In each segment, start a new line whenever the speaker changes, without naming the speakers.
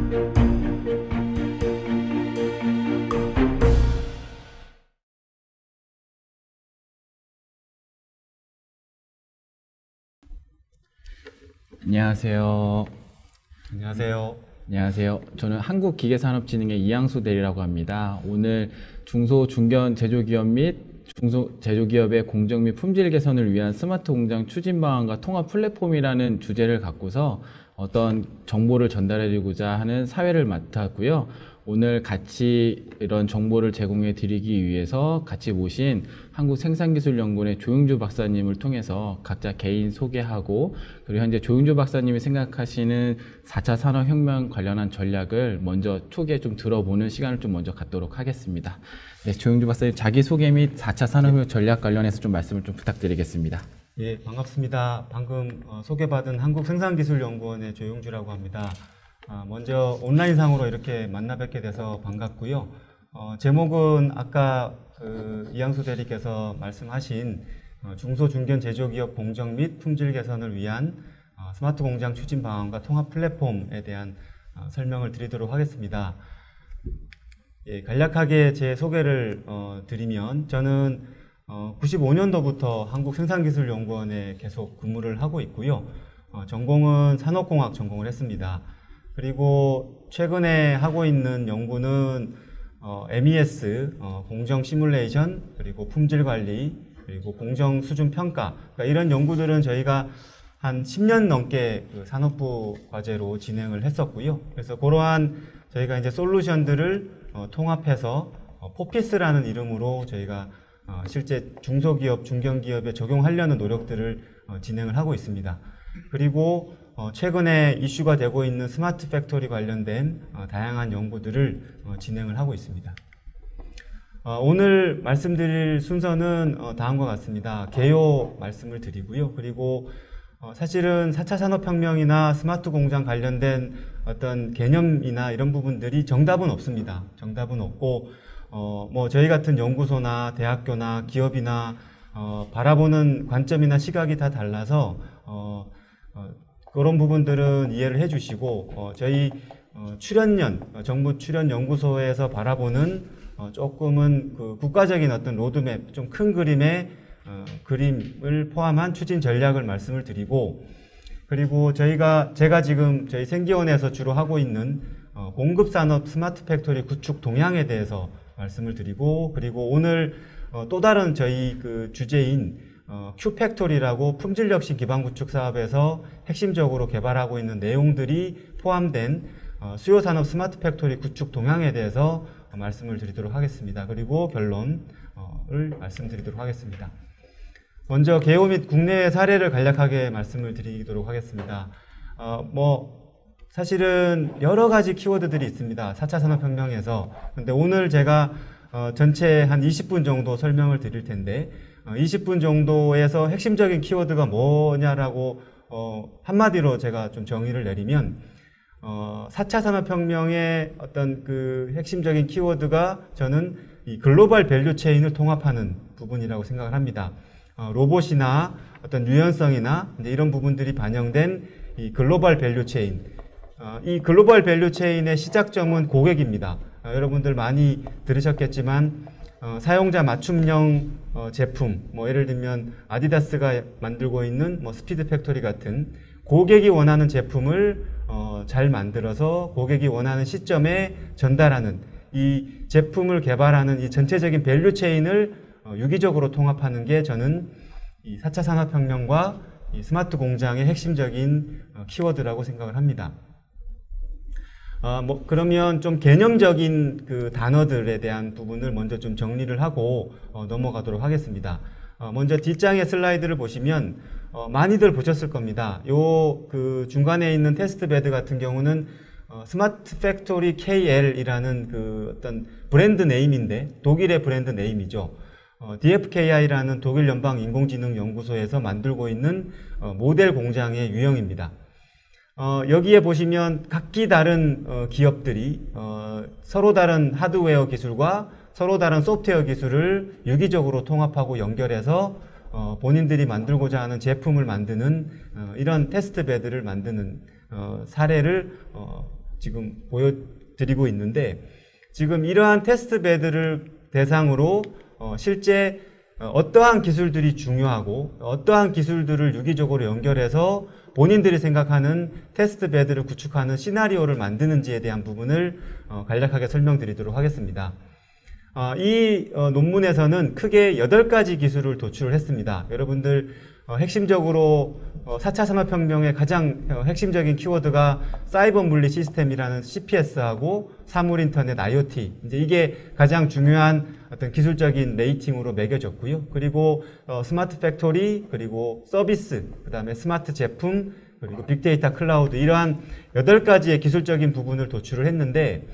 안녕하세요.
안녕하세요.
안녕하세요. 저는 한국기계산업진흥의 이양수 대리라고 합니다. 오늘 중소, 중견 제조기업 및 중소 제조기업의 공정 및 품질 개선을 위한 스마트 공장 추진 방안과 통합 플랫폼이라는 주제를 갖고서 어떤 정보를 전달해드리고자 하는 사회를 맡았고요. 오늘 같이 이런 정보를 제공해 드리기 위해서 같이 모신 한국생산기술연구원의 조용주 박사님을 통해서 각자 개인 소개하고, 그리고 현재 조용주 박사님이 생각하시는 4차 산업혁명 관련한 전략을 먼저 초기에 좀 들어보는 시간을 좀 먼저 갖도록 하겠습니다. 네, 조용주 박사님 자기소개 및 4차 산업혁명 전략 관련해서 좀 말씀을 좀 부탁드리겠습니다.
예, 반갑습니다. 방금 소개받은 한국생산기술연구원의 조용주라고 합니다. 먼저 온라인상으로 이렇게 만나 뵙게 돼서 반갑고요. 제목은 아까 이양수 대리께서 말씀하신 중소중견 제조기업 공정 및 품질 개선을 위한 스마트 공장 추진 방안과 통합 플랫폼에 대한 설명을 드리도록 하겠습니다. 예, 간략하게 제 소개를 드리면, 저는 95년도부터 한국생산기술연구원에 계속 근무를 하고 있고요. 전공은 산업공학 전공을 했습니다. 그리고 최근에 하고 있는 연구는 MES, 공정 시뮬레이션, 그리고 품질 관리, 그리고 공정 수준 평가, 그러니까 이런 연구들은 저희가 한 10년 넘게 그 산업부 과제로 진행을 했었고요. 그래서 그러한 저희가 이제 솔루션들을 통합해서 포피스라는 이름으로 저희가 실제 중소기업, 중견기업에 적용하려는 노력들을 진행을 하고 있습니다. 그리고 최근에 이슈가 되고 있는 스마트 팩토리 관련된 다양한 연구들을 진행을 하고 있습니다. 오늘 말씀드릴 순서는 다음과 같습니다. 개요 말씀을 드리고요. 그리고 사실은 4차 산업혁명이나 스마트 공장 관련된 어떤 개념이나 이런 부분들이 정답은 없습니다. 정답은 없고, 저희 같은 연구소나 대학교나 기업이나 바라보는 관점이나 시각이 다 달라서 그런 부분들은 이해를 해주시고, 저희 정부 출연연구소에서 바라보는 조금은 그 국가적인 어떤 로드맵, 좀 큰 그림의 그림을 포함한 추진 전략을 말씀을 드리고, 그리고 제가 지금 저희 생기원에서 주로 하고 있는 공급산업 스마트 팩토리 구축 동향에 대해서 말씀을 드리고, 그리고 오늘 또 다른 저희 그 주제인 큐팩토리라고 품질혁신 기반 구축 사업에서 핵심적으로 개발하고 있는 내용들이 포함된 수요산업 스마트 팩토리 구축 동향에 대해서 말씀을 드리도록 하겠습니다. 그리고 결론을 말씀드리도록 하겠습니다. 먼저 개요 및 국내 사례를 간략하게 말씀을 드리도록 하겠습니다. 사실은 여러 가지 키워드들이 있습니다. 4차 산업혁명에서. 근데 오늘 제가 전체 한 20분 정도 설명을 드릴 텐데, 20분 정도에서 핵심적인 키워드가 뭐냐라고 한마디로 제가 좀 정의를 내리면, 4차 산업혁명의 어떤 그 핵심적인 키워드가 저는 이 글로벌 밸류 체인을 통합하는 부분이라고 생각을 합니다. 로봇이나 어떤 유연성이나 이런 부분들이 반영된 이 글로벌 밸류 체인. 이 글로벌 밸류 체인의 시작점은 고객입니다. 여러분들 많이 들으셨겠지만, 사용자 맞춤형 제품, 예를 들면 아디다스가 만들고 있는 스피드 팩토리 같은 고객이 원하는 제품을 잘 만들어서 고객이 원하는 시점에 전달하는, 이 제품을 개발하는 이 전체적인 밸류 체인을 유기적으로 통합하는 게 저는 이 4차 산업혁명과 이 스마트 공장의 핵심적인 키워드라고 생각을 합니다. 그러면 좀 개념적인 그 단어들에 대한 부분을 먼저 좀 정리를 하고 넘어가도록 하겠습니다. 먼저 뒷장의 슬라이드를 보시면 많이들 보셨을 겁니다. 그 중간에 있는 테스트 베드 같은 경우는 스마트 팩토리 KL이라는 그 어떤 브랜드 네임인데, 독일의 브랜드 네임이죠. DFKI라는 독일 연방 인공지능 연구소에서 만들고 있는 모델 공장의 유형입니다. 여기에 보시면 각기 다른 기업들이 서로 다른 하드웨어 기술과 서로 다른 소프트웨어 기술을 유기적으로 통합하고 연결해서 본인들이 만들고자 하는 제품을 만드는 이런 테스트 베드를 만드는 사례를 지금 보여드리고 있는데, 지금 이러한 테스트 베드를 대상으로 실제 어떠한 기술들이 중요하고 어떠한 기술들을 유기적으로 연결해서 본인들이 생각하는 테스트 베드를 구축하는 시나리오를 만드는지에 대한 부분을 간략하게 설명드리도록 하겠습니다. 이 논문에서는 크게 8가지 기술을 도출을 했습니다. 여러분들 핵심적으로 4차 산업혁명의 가장 핵심적인 키워드가 사이버 물리 시스템이라는 CPS하고 사물 인터넷 IoT, 이제 이게 가장 중요한 어떤 기술적인 레이팅으로 매겨졌고요. 그리고 스마트 팩토리, 그리고 서비스, 그 다음에 스마트 제품, 그리고 빅데이터 클라우드, 이러한 8가지의 기술적인 부분을 도출을 했는데,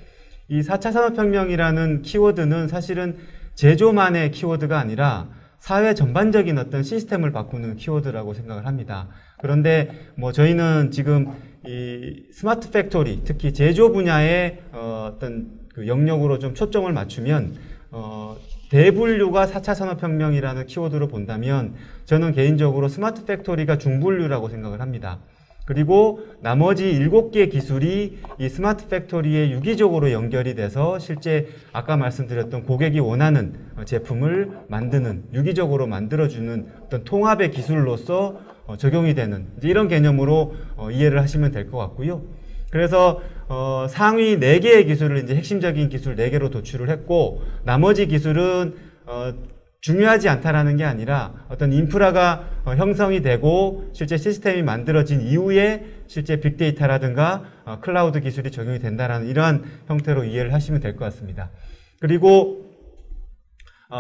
이 4차 산업혁명이라는 키워드는 사실은 제조만의 키워드가 아니라 사회 전반적인 어떤 시스템을 바꾸는 키워드라고 생각을 합니다. 그런데 뭐 저희는 지금 이 스마트 팩토리, 특히 제조 분야의 어떤 그 영역으로 좀 초점을 맞추면 대분류가 4차 산업혁명이라는 키워드로 본다면 저는 개인적으로 스마트 팩토리가 중분류라고 생각을 합니다. 그리고 나머지 7개의 기술이 이 스마트 팩토리에 유기적으로 연결이 돼서 실제 아까 말씀드렸던 고객이 원하는 제품을 만드는, 유기적으로 만들어주는 어떤 통합의 기술로서 적용이 되는 이런 개념으로 이해를 하시면 될 것 같고요. 그래서 상위 4개의 기술을 이제 핵심적인 기술 4개로 도출을 했고, 나머지 기술은 중요하지 않다라는 게 아니라 어떤 인프라가 형성이 되고 실제 시스템이 만들어진 이후에 실제 빅데이터라든가 클라우드 기술이 적용이 된다라는 이러한 형태로 이해를 하시면 될 것 같습니다. 그리고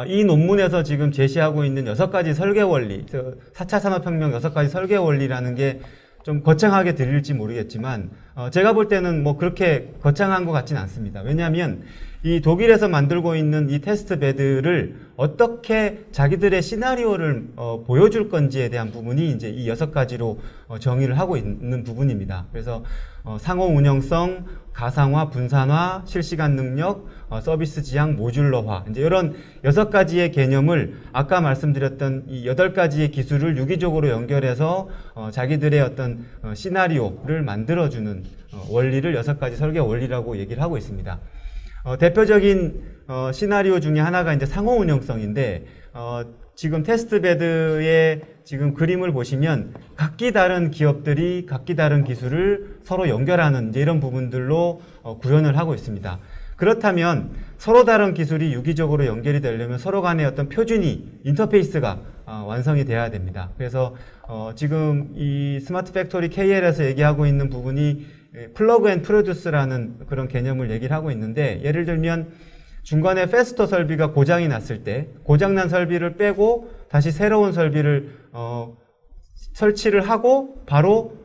이 논문에서 지금 제시하고 있는 6가지 설계 원리, 4차 산업혁명 6가지 설계 원리라는 게 좀 거창하게 들릴지 모르겠지만 제가 볼 때는 뭐 그렇게 거창한 것 같지는 않습니다. 왜냐하면 이 독일에서 만들고 있는 이 테스트 베드를 어떻게 자기들의 시나리오를 보여줄 건지에 대한 부분이 이제 이 6가지로 정의를 하고 있는 부분입니다. 그래서 상호 운영성, 가상화, 분산화, 실시간 능력, 서비스 지향, 모듈러화, 이제 이런 6가지의 개념을 아까 말씀드렸던 이 8가지의 기술을 유기적으로 연결해서 자기들의 어떤 시나리오를 만들어주는 원리를 6가지 설계 원리라고 얘기를 하고 있습니다. 대표적인 시나리오 중에 하나가 이제 상호 운영성인데, 지금 테스트 베드의 지금 그림을 보시면 각기 다른 기업들이 각기 다른 기술을 서로 연결하는 이제 이런 부분들로 구현을 하고 있습니다. 그렇다면 서로 다른 기술이 유기적으로 연결이 되려면 서로 간의 어떤 표준이, 인터페이스가 완성이 돼야 됩니다. 그래서 지금 이 스마트 팩토리 KL에서 얘기하고 있는 부분이 플러그 앤 프로듀스라는 그런 개념을 얘기를 하고 있는데, 예를 들면 중간에 패스터 설비가 고장이 났을 때 고장난 설비를 빼고 다시 새로운 설비를 설치를 하고 바로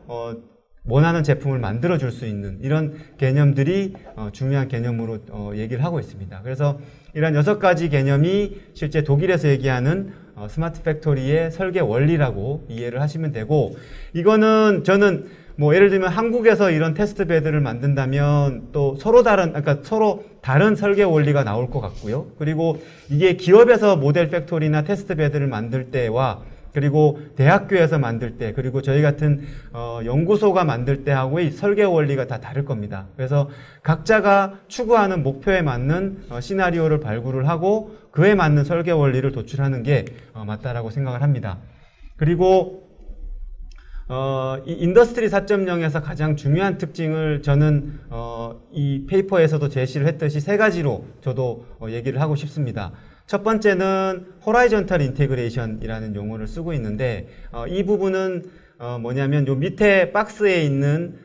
원하는 제품을 만들어 줄 수 있는 이런 개념들이 중요한 개념으로 얘기를 하고 있습니다. 그래서 이런 6가지 개념이 실제 독일에서 얘기하는 스마트 팩토리의 설계 원리라고 이해를 하시면 되고, 이거는 저는 뭐 예를 들면 한국에서 이런 테스트 베드를 만든다면 또 서로 다른 설계 원리가 나올 것 같고요. 그리고 이게 기업에서 모델 팩토리나 테스트 베드를 만들 때와 그리고 대학교에서 만들 때, 그리고 저희 같은 연구소가 만들 때하고의 설계 원리가 다 다를 겁니다. 그래서 각자가 추구하는 목표에 맞는 시나리오를 발굴을 하고 그에 맞는 설계 원리를 도출하는 게 맞다라고 생각을 합니다. 그리고 이 인더스트리 4.0에서 가장 중요한 특징을 저는 이 페이퍼에서도 제시를 했듯이 3가지로 저도 얘기를 하고 싶습니다. 첫 번째는 호라이전탈 인테그레이션이라는 용어를 쓰고 있는데, 이 부분은 뭐냐면 요 밑에 박스에 있는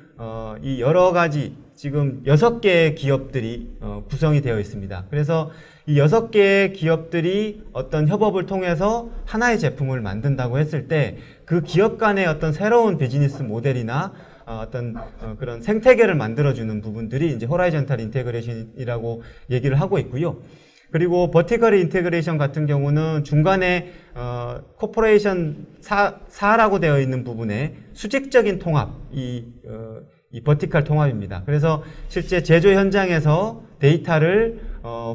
이 여러 가지 지금 6개의 기업들이 구성이 되어 있습니다. 그래서 이 6개의 기업들이 어떤 협업을 통해서 하나의 제품을 만든다고 했을 때 그 기업 간의 어떤 새로운 비즈니스 모델이나 어떤 그런 생태계를 만들어주는 부분들이 이제 호라이전탈 인테그레이션이라고 얘기를 하고 있고요. 그리고 버티컬 인테그레이션 같은 경우는 중간에 코퍼레이션 사라고 되어 있는 부분에 수직적인 통합, 이 버티컬 통합입니다. 그래서 실제 제조 현장에서 데이터를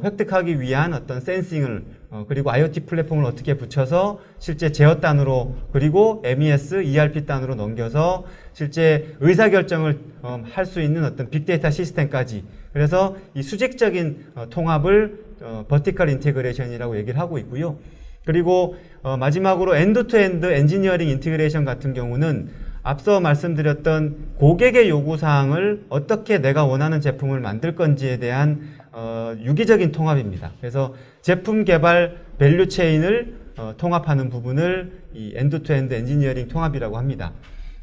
획득하기 위한 어떤 센싱을 그리고 IoT 플랫폼을 어떻게 붙여서 실제 제어 단으로 그리고 MES, ERP 단으로 넘겨서 실제 의사결정을 할 수 있는 어떤 빅데이터 시스템까지 그래서 이 수직적인 통합을 버티컬 인테그레이션이라고 얘기를 하고 있고요. 그리고 마지막으로 엔드-투-엔드 엔지니어링 인테그레이션 같은 경우는 앞서 말씀드렸던 고객의 요구사항을 어떻게 내가 원하는 제품을 만들 건지에 대한 유기적인 통합입니다. 그래서 제품 개발 밸류 체인을 통합하는 부분을 이 엔드-투-엔드 엔지니어링 통합이라고 합니다.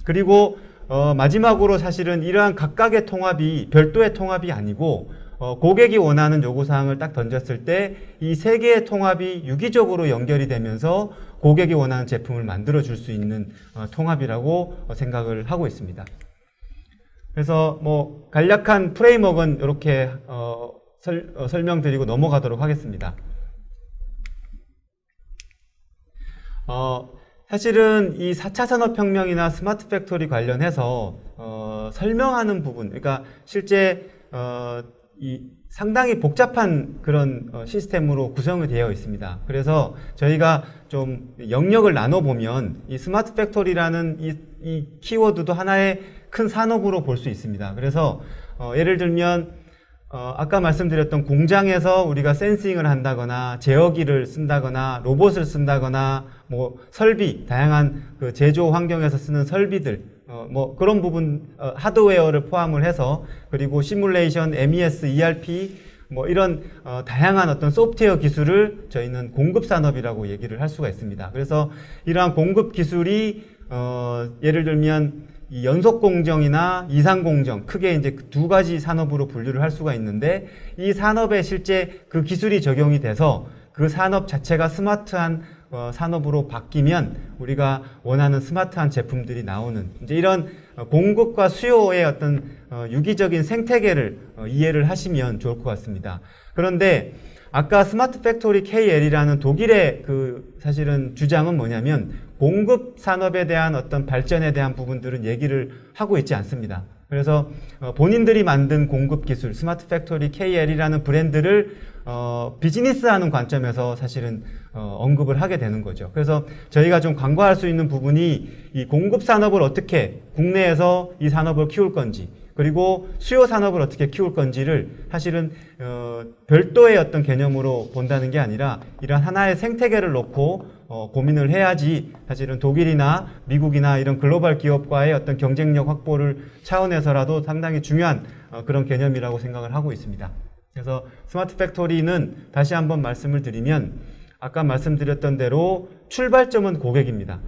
그리고 마지막으로 사실은 이러한 각각의 통합이 별도의 통합이 아니고 고객이 원하는 요구사항을 딱 던졌을 때 이 세 개의 통합이 유기적으로 연결이 되면서 고객이 원하는 제품을 만들어 줄 수 있는 통합이라고 생각을 하고 있습니다. 그래서 뭐 간략한 프레임워크는 이렇게 설명드리고 넘어가도록 하겠습니다. 사실은 이 4차 산업혁명이나 스마트 팩토리 관련해서 설명하는 부분, 그러니까 실제 이 상당히 복잡한 그런 시스템으로 구성이 되어 있습니다. 그래서 저희가 좀 영역을 나눠보면 이 스마트 팩토리라는 이 키워드도 하나의 큰 산업으로 볼 수 있습니다. 그래서 예를 들면 아까 말씀드렸던 공장에서 우리가 센싱을 한다거나 제어기를 쓴다거나 로봇을 쓴다거나 뭐 설비, 다양한 그 제조 환경에서 쓰는 설비들 뭐 그런 부분 하드웨어를 포함을 해서 그리고 시뮬레이션, MES, ERP 뭐 이런 다양한 어떤 소프트웨어 기술을 저희는 공급 산업이라고 얘기를 할 수가 있습니다. 그래서 이러한 공급 기술이 예를 들면 이 연속 공정이나 이상 공정 크게 이제 두 가지 산업으로 분류를 할 수가 있는데 이 산업에 실제 그 기술이 적용이 돼서 그 산업 자체가 스마트한 산업으로 바뀌면 우리가 원하는 스마트한 제품들이 나오는 이제 이런 공급과 수요의 어떤 유기적인 생태계를 이해를 하시면 좋을 것 같습니다. 그런데 아까 스마트 팩토리 KL이라는 독일의 그 사실은 주장은 뭐냐면 공급 산업에 대한 어떤 발전에 대한 부분들은 얘기를 하고 있지 않습니다. 그래서 본인들이 만든 공급 기술 스마트 팩토리 KL이라는 브랜드를 비즈니스하는 관점에서 사실은 언급을 하게 되는 거죠. 그래서 저희가 좀 간과할 수 있는 부분이 이 공급 산업을 어떻게 국내에서 이 산업을 키울 건지 그리고 수요 산업을 어떻게 키울 건지를 사실은 별도의 어떤 개념으로 본다는 게 아니라 이런 하나의 생태계를 놓고 고민을 해야지 사실은 독일이나 미국이나 이런 글로벌 기업과의 어떤 경쟁력 확보를 차원에서라도 상당히 중요한 그런 개념이라고 생각을 하고 있습니다. 그래서 스마트 팩토리는 다시 한번 말씀을 드리면 아까 말씀드렸던 대로 출발점은 고객입니다.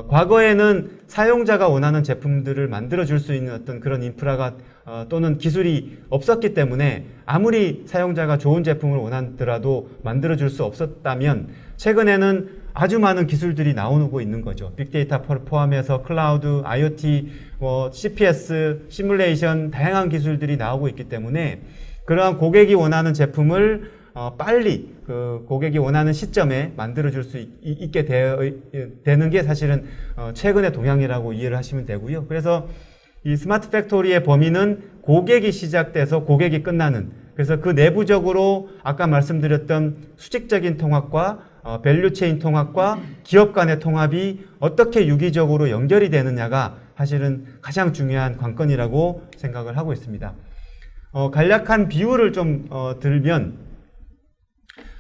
과거에는 사용자가 원하는 제품들을 만들어줄 수 있는 어떤 그런 인프라가 또는 기술이 없었기 때문에 아무리 사용자가 좋은 제품을 원하더라도 만들어줄 수 없었다면 최근에는 아주 많은 기술들이 나오고 있는 거죠. 빅데이터 포함해서 클라우드, IoT, CPS, 시뮬레이션 다양한 기술들이 나오고 있기 때문에 그러한 고객이 원하는 제품을 빨리 그 고객이 원하는 시점에 만들어줄 수 있게 되는 게 사실은 최근의 동향이라고 이해를 하시면 되고요. 그래서 이 스마트 팩토리의 범위는 고객이 시작돼서 고객이 끝나는 그래서 그 내부적으로 아까 말씀드렸던 수직적인 통합과 밸류체인 통합과 기업 간의 통합이 어떻게 유기적으로 연결이 되느냐가 사실은 가장 중요한 관건이라고 생각을 하고 있습니다. 간략한 비유를 좀 들면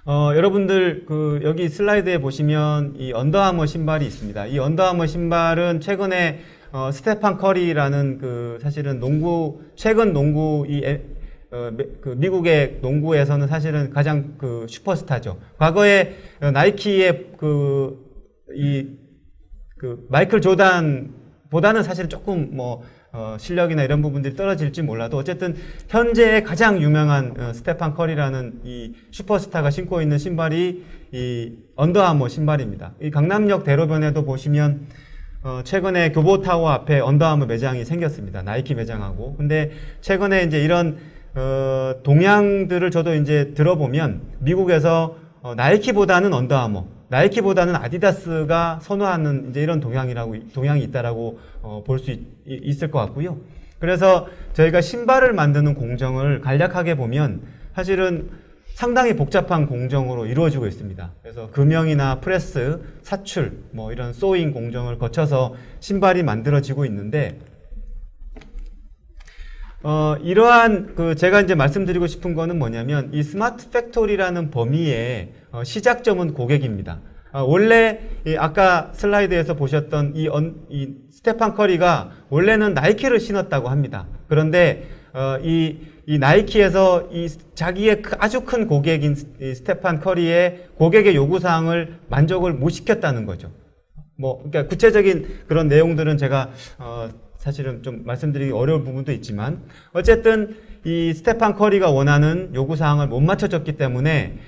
여러분들 여기 슬라이드에 보시면 이 언더아머 신발이 있습니다. 이 언더아머 신발은 최근에 스테판 커리라는 사실은 최근 농구 미국의 농구에서는 사실은 가장 슈퍼스타죠. 과거에 나이키의 마이클 조단보다는 사실 조금 실력이나 이런 부분들이 떨어질지 몰라도 어쨌든 현재 가장 유명한 스테판 커리라는 이 슈퍼스타가 신고 있는 신발이 이 언더아머 신발입니다. 이 강남역 대로변에도 보시면 최근에 교보타워 앞에 언더아머 매장이 생겼습니다. 나이키 매장하고. 근데 최근에 이제 이런 동향들을 저도 이제 들어보면 미국에서 나이키보다는 언더아머, 나이키보다는 아디다스가 선호하는 이제 이런 동향이 있다라고 볼 수 있을 것 같고요. 그래서 저희가 신발을 만드는 공정을 간략하게 보면 사실은 상당히 복잡한 공정으로 이루어지고 있습니다. 그래서 금형이나 프레스, 사출, 뭐 이런 소잉 공정을 거쳐서 신발이 만들어지고 있는데, 이러한 제가 이제 말씀드리고 싶은 거는 뭐냐면 이 스마트 팩토리라는 범위의 시작점은 고객입니다. 원래 아까 슬라이드에서 보셨던 이 스테판 커리가 원래는 나이키를 신었다고 합니다. 그런데 이 나이키에서 자기의 아주 큰 고객인 이 스테판 커리의 고객의 요구사항을 만족을 못 시켰다는 거죠. 그러니까 구체적인 그런 내용들은 제가 사실은 좀 말씀드리기 어려운 부분도 있지만, 어쨌든 이 스테판 커리가 원하는 요구사항을 못 맞춰줬기 때문에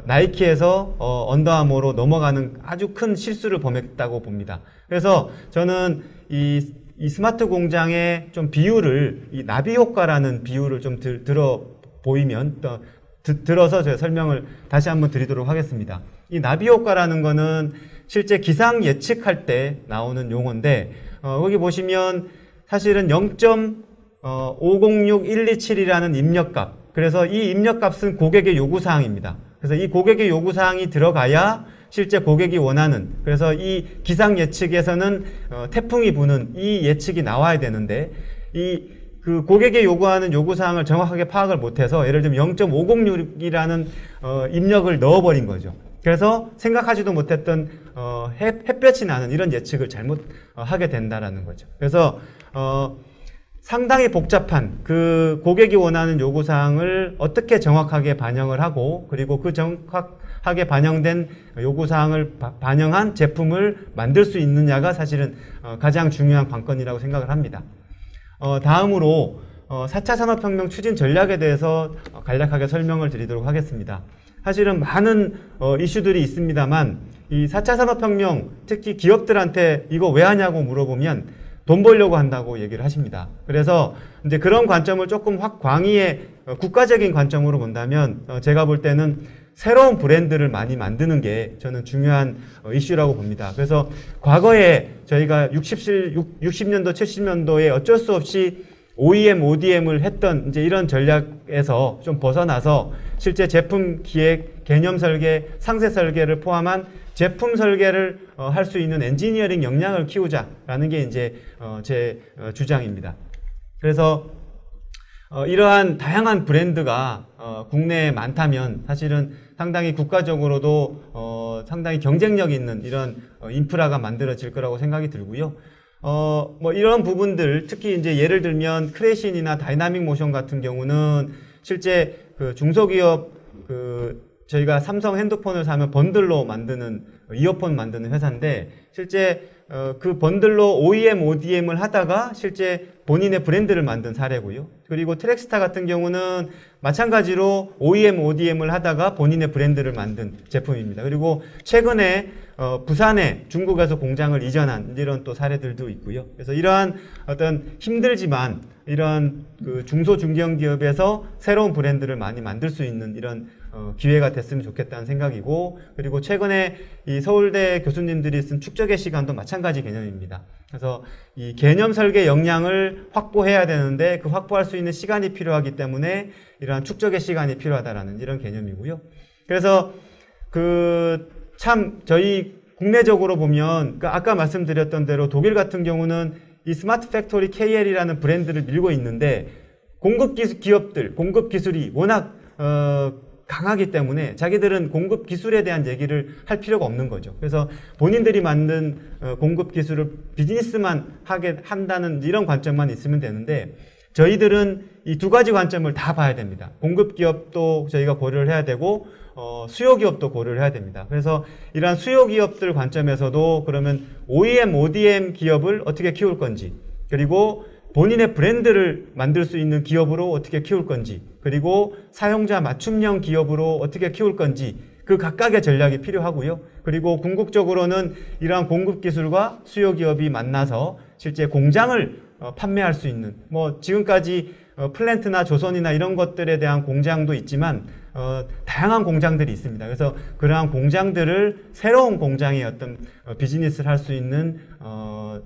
나이키에서 언더아머로 넘어가는 아주 큰 실수를 범했다고 봅니다. 그래서 저는 이 스마트 공장의 좀 비유를, 이 나비 효과라는 비유를 좀 들어서 제가 설명을 다시 한번 드리도록 하겠습니다. 이 나비 효과라는 거는 실제 기상 예측할 때 나오는 용어인데, 거기 보시면 사실은 0.506127이라는 입력값, 그래서 이 입력값은 고객의 요구사항입니다. 그래서 이 고객의 요구사항이 들어가야 실제 고객이 원하는, 그래서 이 기상 예측에서는 태풍이 부는 이 예측이 나와야 되는데, 그 고객의 요구하는 요구사항을 정확하게 파악을 못해서 예를 들면 0.506이라는 입력을 넣어버린 거죠. 그래서 생각하지도 못했던 햇볕이 나는 이런 예측을 잘못하게 된다라는 거죠. 그래서 상당히 복잡한 그 고객이 원하는 요구사항을 어떻게 정확하게 반영을 하고, 그리고 그 정확하게 반영된 요구사항을 반영한 제품을 만들 수 있느냐가 사실은 가장 중요한 관건이라고 생각을 합니다. 다음으로 4차 산업혁명 추진 전략에 대해서 간략하게 설명을 드리도록 하겠습니다. 사실은 많은 이슈들이 있습니다만, 이 4차 산업혁명, 특히 기업들한테 이거 왜 하냐고 물어보면 돈 벌려고 한다고 얘기를 하십니다. 그래서 이제 그런 관점을 조금 광의의 국가적인 관점으로 본다면, 제가 볼 때는 새로운 브랜드를 많이 만드는 게 저는 중요한 이슈라고 봅니다. 그래서 과거에 저희가 60년도, 70년도에 어쩔 수 없이 OEM, ODM을 했던 이제 이런 전략에서 좀 벗어나서 실제 제품 기획, 개념 설계, 상세 설계를 포함한 제품 설계를 할 수 있는 엔지니어링 역량을 키우자라는 게 이제 제 주장입니다. 그래서 이러한 다양한 브랜드가 국내에 많다면 사실은 상당히 국가적으로도 상당히 경쟁력 있는 이런 인프라가 만들어질 거라고 생각이 들고요. 이런 부분들, 특히 이제 예를 들면 크레신이나 다이나믹 모션 같은 경우는 실제 그 중소기업, 저희가 삼성 핸드폰을 사면 번들로 만드는, 이어폰 만드는 회사인데, 실제 그 번들로 OEM, ODM을 하다가 실제 본인의 브랜드를 만든 사례고요. 그리고 트랙스타 같은 경우는 마찬가지로 OEM, ODM을 하다가 본인의 브랜드를 만든 제품입니다. 그리고 최근에 부산에 중국에서 공장을 이전한 이런 또 사례들도 있고요. 그래서 이러한 어떤 힘들지만 이런 그 중소 중견 기업에서 새로운 브랜드를 많이 만들 수 있는 이런 기회가 됐으면 좋겠다는 생각이고, 그리고 최근에 이 서울대 교수님들이 쓴 축적의 시간도 마찬가지 개념입니다. 그래서 이 개념 설계 역량을 확보해야 되는데 그 확보할 수 있는 시간이 필요하기 때문에 이러한 축적의 시간이 필요하다라는 이런 개념이고요. 그래서 저희 국내적으로 보면 아까 말씀드렸던 대로 독일 같은 경우는 이 스마트 팩토리 KL이라는 브랜드를 밀고 있는데, 공급 기업들, 공급 기술이 워낙 강하기 때문에 자기들은 공급 기술에 대한 얘기를 할 필요가 없는 거죠. 그래서 본인들이 만든 공급 기술을 비즈니스만 한다는 이런 관점만 있으면 되는데, 저희들은 이 두 가지 관점을 다 봐야 됩니다. 공급 기업도 저희가 고려를 해야 되고 수요 기업도 고려를 해야 됩니다. 그래서 이러한 수요 기업들 관점에서도 그러면 OEM, ODM 기업을 어떻게 키울 건지, 그리고 본인의 브랜드를 만들 수 있는 기업으로 어떻게 키울 건지, 그리고 사용자 맞춤형 기업으로 어떻게 키울 건지, 그 각각의 전략이 필요하고요. 그리고 궁극적으로는 이러한 공급 기술과 수요 기업이 만나서 실제 공장을 판매할 수 있는, 지금까지 플랜트나 조선이나 이런 것들에 대한 공장도 있지만 다양한 공장들이 있습니다. 그래서 그러한 공장들을 새로운 공장의 어떤 비즈니스를 할 수 있는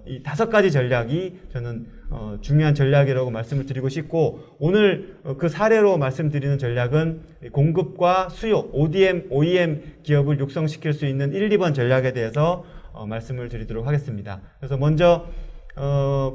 이 5가지 전략이 저는 중요한 전략이라고 말씀을 드리고 싶고, 오늘 그 사례로 말씀드리는 전략은 공급과 수요, ODM, OEM 기업을 육성시킬 수 있는 1, 2번 전략에 대해서 말씀을 드리도록 하겠습니다. 그래서 먼저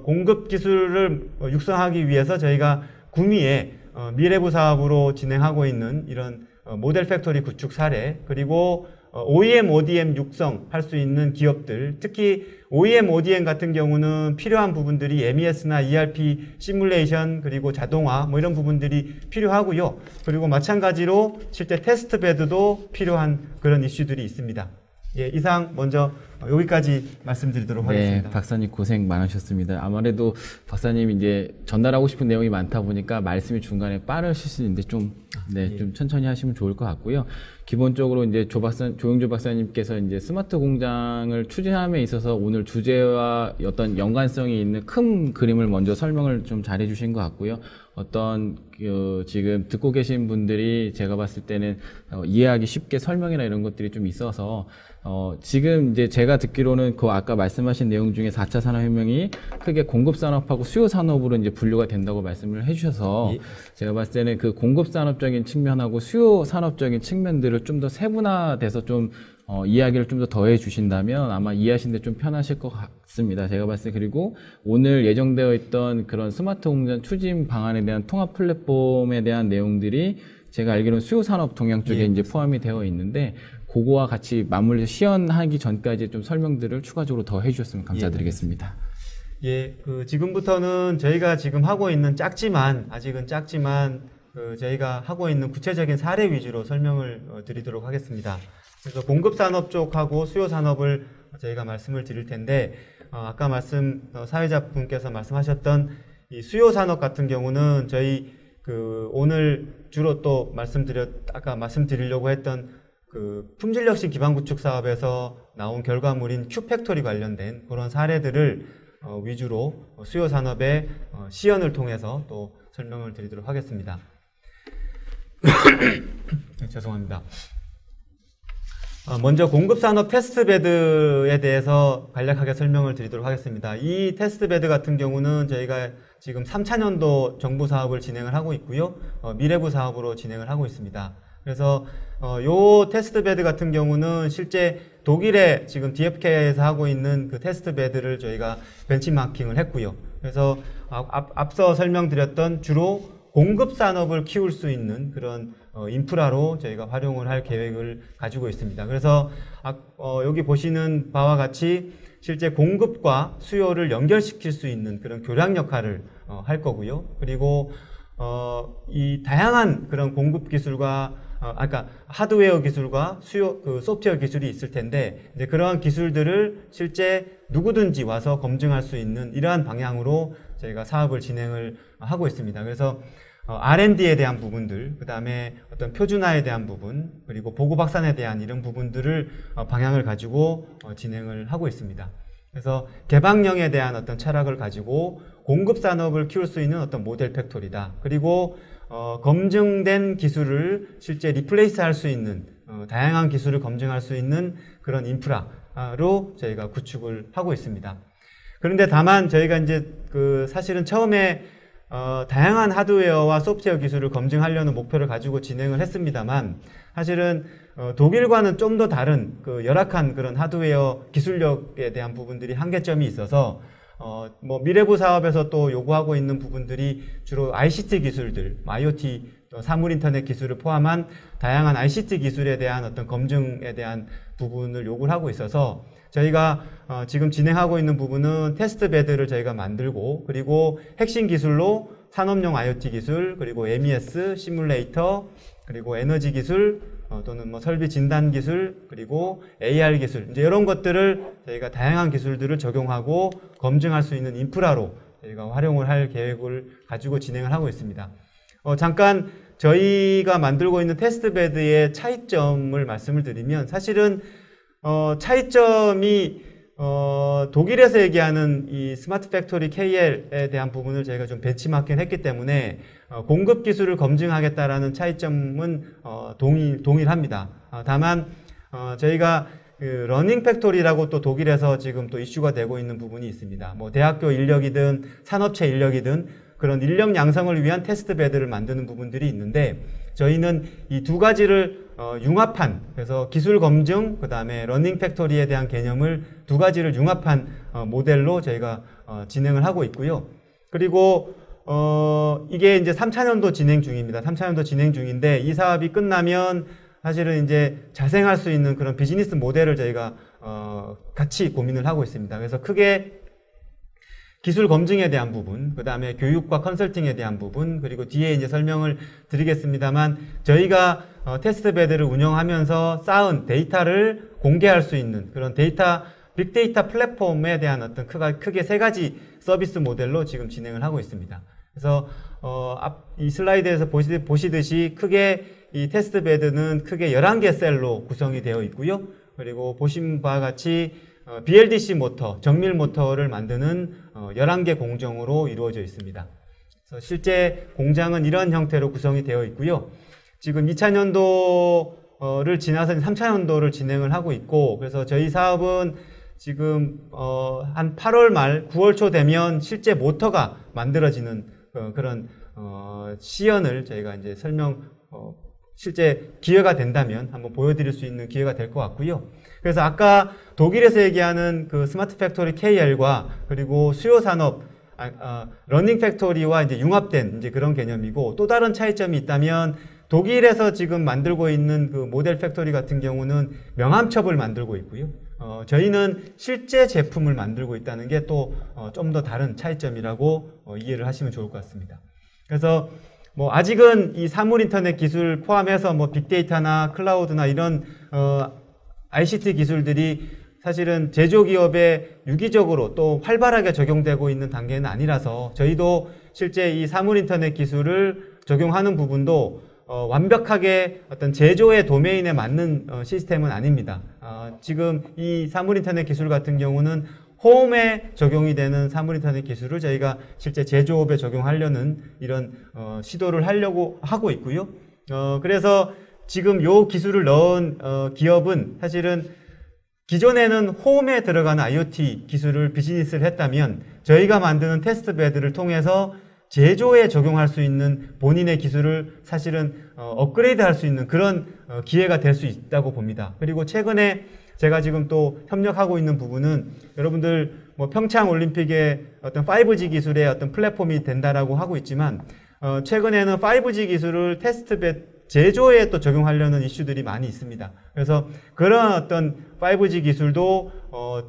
공급 기술을 육성하기 위해서 저희가 구미에 미래부 사업으로 진행하고 있는 이런 모델 팩토리 구축 사례, 그리고 OEM, ODM 육성할 수 있는 기업들, 특히 OEM, ODM 같은 경우는 필요한 부분들이 MES나 ERP 시뮬레이션, 그리고 자동화 뭐 이런 부분들이 필요하고요. 그리고 마찬가지로 실제 테스트 베드도 필요한 그런 이슈들이 있습니다. 예, 이상 먼저 여기까지 말씀드리도록 하겠습니다.
네, 박사님 고생 많으셨습니다. 아무래도 박사님이 이제 전달하고 싶은 내용이 많다 보니까 말씀이 중간에 빠르실 수 있는데 좀 천천히 하시면 좋을 것 같고요. 기본적으로 이제 조용주 박사님께서 이제 스마트 공장을 추진함에 있어서 오늘 주제와 어떤 연관성이 있는 큰 그림을 먼저 설명을 좀 잘해 주신 것 같고요. 어떤 지금 듣고 계신 분들이 제가 봤을 때는 이해하기 쉽게 설명이나 이런 것들이 좀 있어서 지금 이제 제가 듣기로는 그 아까 말씀하신 내용 중에 4차 산업혁명이 크게 공급산업하고 수요산업으로 이제 분류가 된다고 말씀을 해주셔서, 제가 봤을 때는 그 공급산업적인 측면하고 수요산업적인 측면들을 좀 더 세분화돼서 좀 이야기를 좀 더 더해 주신다면 아마 이해하시는데 좀 편하실 것 같습니다. 제가 봤을 때. 그리고 오늘 예정되어 있던 그런 스마트 공장 추진 방안에 대한 통합 플랫폼에 대한 내용들이 제가 알기로는 수요산업 동향 쪽에 이제 포함이 되어 있는데, 그거와 같이 맞물려 시연하기 전까지 좀 설명들을 추가적으로 더 해주셨으면 감사드리겠습니다.
예, 지금부터는 저희가 지금 하고 있는 아직은 작지만 저희가 하고 있는 구체적인 사례 위주로 설명을 드리도록 하겠습니다. 그래서 공급산업 쪽하고 수요산업을 저희가 말씀을 드릴 텐데, 아까 사회자분께서 말씀하셨던 이 수요산업 같은 경우는 저희 오늘 주로 또 아까 말씀드리려고 했던 품질혁신 기반구축 사업에서 나온 결과물인 Q팩토리 관련된 그런 사례들을 위주로 수요산업의 시연을 통해서 또 설명을 드리도록 하겠습니다. 죄송합니다. 먼저 공급산업 테스트베드에 대해서 간략하게 설명을 드리도록 하겠습니다. 이 테스트베드 같은 경우는 저희가 지금 3차년도 정부 사업을 진행을 하고 있고요. 미래부 사업으로 진행을 하고 있습니다. 그래서 요 테스트베드 같은 경우는 실제 독일에 지금 DFK에서 하고 있는 그 테스트베드를 저희가 벤치마킹을 했고요. 그래서 앞서 설명드렸던 주로 공급산업을 키울 수 있는 그런 인프라로 저희가 활용을 할 계획을 가지고 있습니다. 그래서 여기 보시는 바와 같이 실제 공급과 수요를 연결시킬 수 있는 그런 교량 역할을 할 거고요. 그리고 이 다양한 그런 공급 기술과 아까 하드웨어 기술과 소프트웨어 기술이 있을 텐데, 이제 그러한 기술들을 실제 누구든지 와서 검증할 수 있는 이러한 방향으로 저희가 사업을 진행을 하고 있습니다. 그래서 R&D에 대한 부분들, 그 다음에 어떤 표준화에 대한 부분, 그리고 보고 확산에 대한 이런 부분들을 방향을 가지고 진행을 하고 있습니다. 그래서 개방형에 대한 어떤 철학을 가지고 공급 산업을 키울 수 있는 어떤 모델 팩토리다. 그리고 검증된 기술을 실제 리플레이스 할 수 있는 다양한 기술을 검증할 수 있는 그런 인프라로 저희가 구축을 하고 있습니다. 그런데 다만 저희가 이제 사실은 처음에 다양한 하드웨어와 소프트웨어 기술을 검증하려는 목표를 가지고 진행을 했습니다만, 사실은 독일과는 좀 더 다른 열악한 그런 하드웨어 기술력에 대한 부분들이 한계점이 있어서 미래부 사업에서 또 요구하고 있는 부분들이 주로 ICT 기술들, IoT, 사물 인터넷 기술을 포함한 다양한 ICT 기술에 대한 어떤 검증에 대한 부분을 요구를 하고 있어서 저희가 지금 진행하고 있는 부분은 테스트 베드를 저희가 만들고, 그리고 핵심 기술로 산업용 IoT 기술, 그리고 MES, 시뮬레이터, 그리고 에너지 기술, 또는 설비 진단 기술, 그리고 AR 기술, 이제 이런 것들을 저희가 다양한 기술들을 적용하고 검증할 수 있는 인프라로 저희가 활용을 할 계획을 가지고 진행을 하고 있습니다. 잠깐 저희가 만들고 있는 테스트 베드의 차이점을 말씀을 드리면, 사실은 차이점이 독일에서 얘기하는 이 스마트 팩토리 KL에 대한 부분을 저희가 좀 벤치마킹 했기 때문에 공급 기술을 검증하겠다라는 차이점은 동일합니다. 다만 저희가 그 러닝 팩토리라고 또 독일에서 지금 또 이슈가 되고 있는 부분이 있습니다. 뭐 대학교 인력이든 산업체 인력이든 그런 인력 양성을 위한 테스트 베드를 만드는 부분들이 있는데 저희는 이 두 가지를 융합한, 그래서 기술 검증, 그 다음에 러닝 팩토리에 대한 개념을 두 가지를 융합한 모델로 저희가 진행을 하고 있고요. 그리고 이게 이제 3차년도 진행 중입니다. 3차년도 진행 중인데 이 사업이 끝나면 사실은 이제 자생할 수 있는 그런 비즈니스 모델을 저희가 같이 고민을 하고 있습니다. 그래서 크게 기술 검증에 대한 부분, 그 다음에 교육과 컨설팅에 대한 부분, 그리고 뒤에 이제 설명을 드리겠습니다만 저희가 테스트 베드를 운영하면서 쌓은 데이터를 공개할 수 있는 그런 빅데이터 플랫폼에 대한 어떤 크게 세 가지 서비스 모델로 지금 진행을 하고 있습니다. 그래서 이 슬라이드에서 보시듯이 크게 이 테스트 베드는 크게 11개 셀로 구성이 되어 있고요. 그리고 보신 바와 같이 BLDC 모터, 정밀 모터를 만드는 11개 공정으로 이루어져 있습니다. 그래서 실제 공장은 이런 형태로 구성이 되어 있고요. 지금 2차년도를 지나서 3차년도를 진행을 하고 있고, 그래서 저희 사업은 지금 한 8월 말, 9월 초 되면 실제 모터가 만들어지는 그런 시연을 저희가 이제 실제 기회가 된다면 한번 보여드릴 수 있는 기회가 될 것 같고요. 그래서 아까 독일에서 얘기하는 그 스마트 팩토리 KL과 그리고 수요 산업, 러닝 팩토리와 이제 융합된 이제 그런 개념이고, 또 다른 차이점이 있다면 독일에서 지금 만들고 있는 그 모델 팩토리 같은 경우는 명암첩을 만들고 있고요. 저희는 실제 제품을 만들고 있다는 게 또 좀 더 다른 차이점이라고 이해를 하시면 좋을 것 같습니다. 그래서 뭐 아직은 이 사물 인터넷 기술 포함해서 뭐 빅데이터나 클라우드나 이런 ICT 기술들이 사실은 제조기업에 유기적으로 또 활발하게 적용되고 있는 단계는 아니라서 저희도 실제 이 사물 인터넷 기술을 적용하는 부분도 완벽하게 어떤 제조의 도메인에 맞는 시스템은 아닙니다. 지금 이 사물 인터넷 기술 같은 경우는 홈에 적용이 되는 사물 인터넷 기술을 저희가 실제 제조업에 적용하려는 이런 시도를 하려고 하고 있고요. 그래서 지금 요 기술을 넣은 기업은 사실은 기존에는 홈에 들어가는 IoT 기술을 비즈니스를 했다면 저희가 만드는 테스트 베드를 통해서 제조에 적용할 수 있는 본인의 기술을 사실은 업그레이드 할 수 있는 그런 기회가 될 수 있다고 봅니다. 그리고 최근에 제가 지금 또 협력하고 있는 부분은 여러분들 뭐 평창 올림픽의 어떤 5G 기술의 어떤 플랫폼이 된다라고 하고 있지만 최근에는 5G 기술을 테스트 베드 제조에 또 적용하려는 이슈들이 많이 있습니다. 그래서 그런 어떤 5G 기술도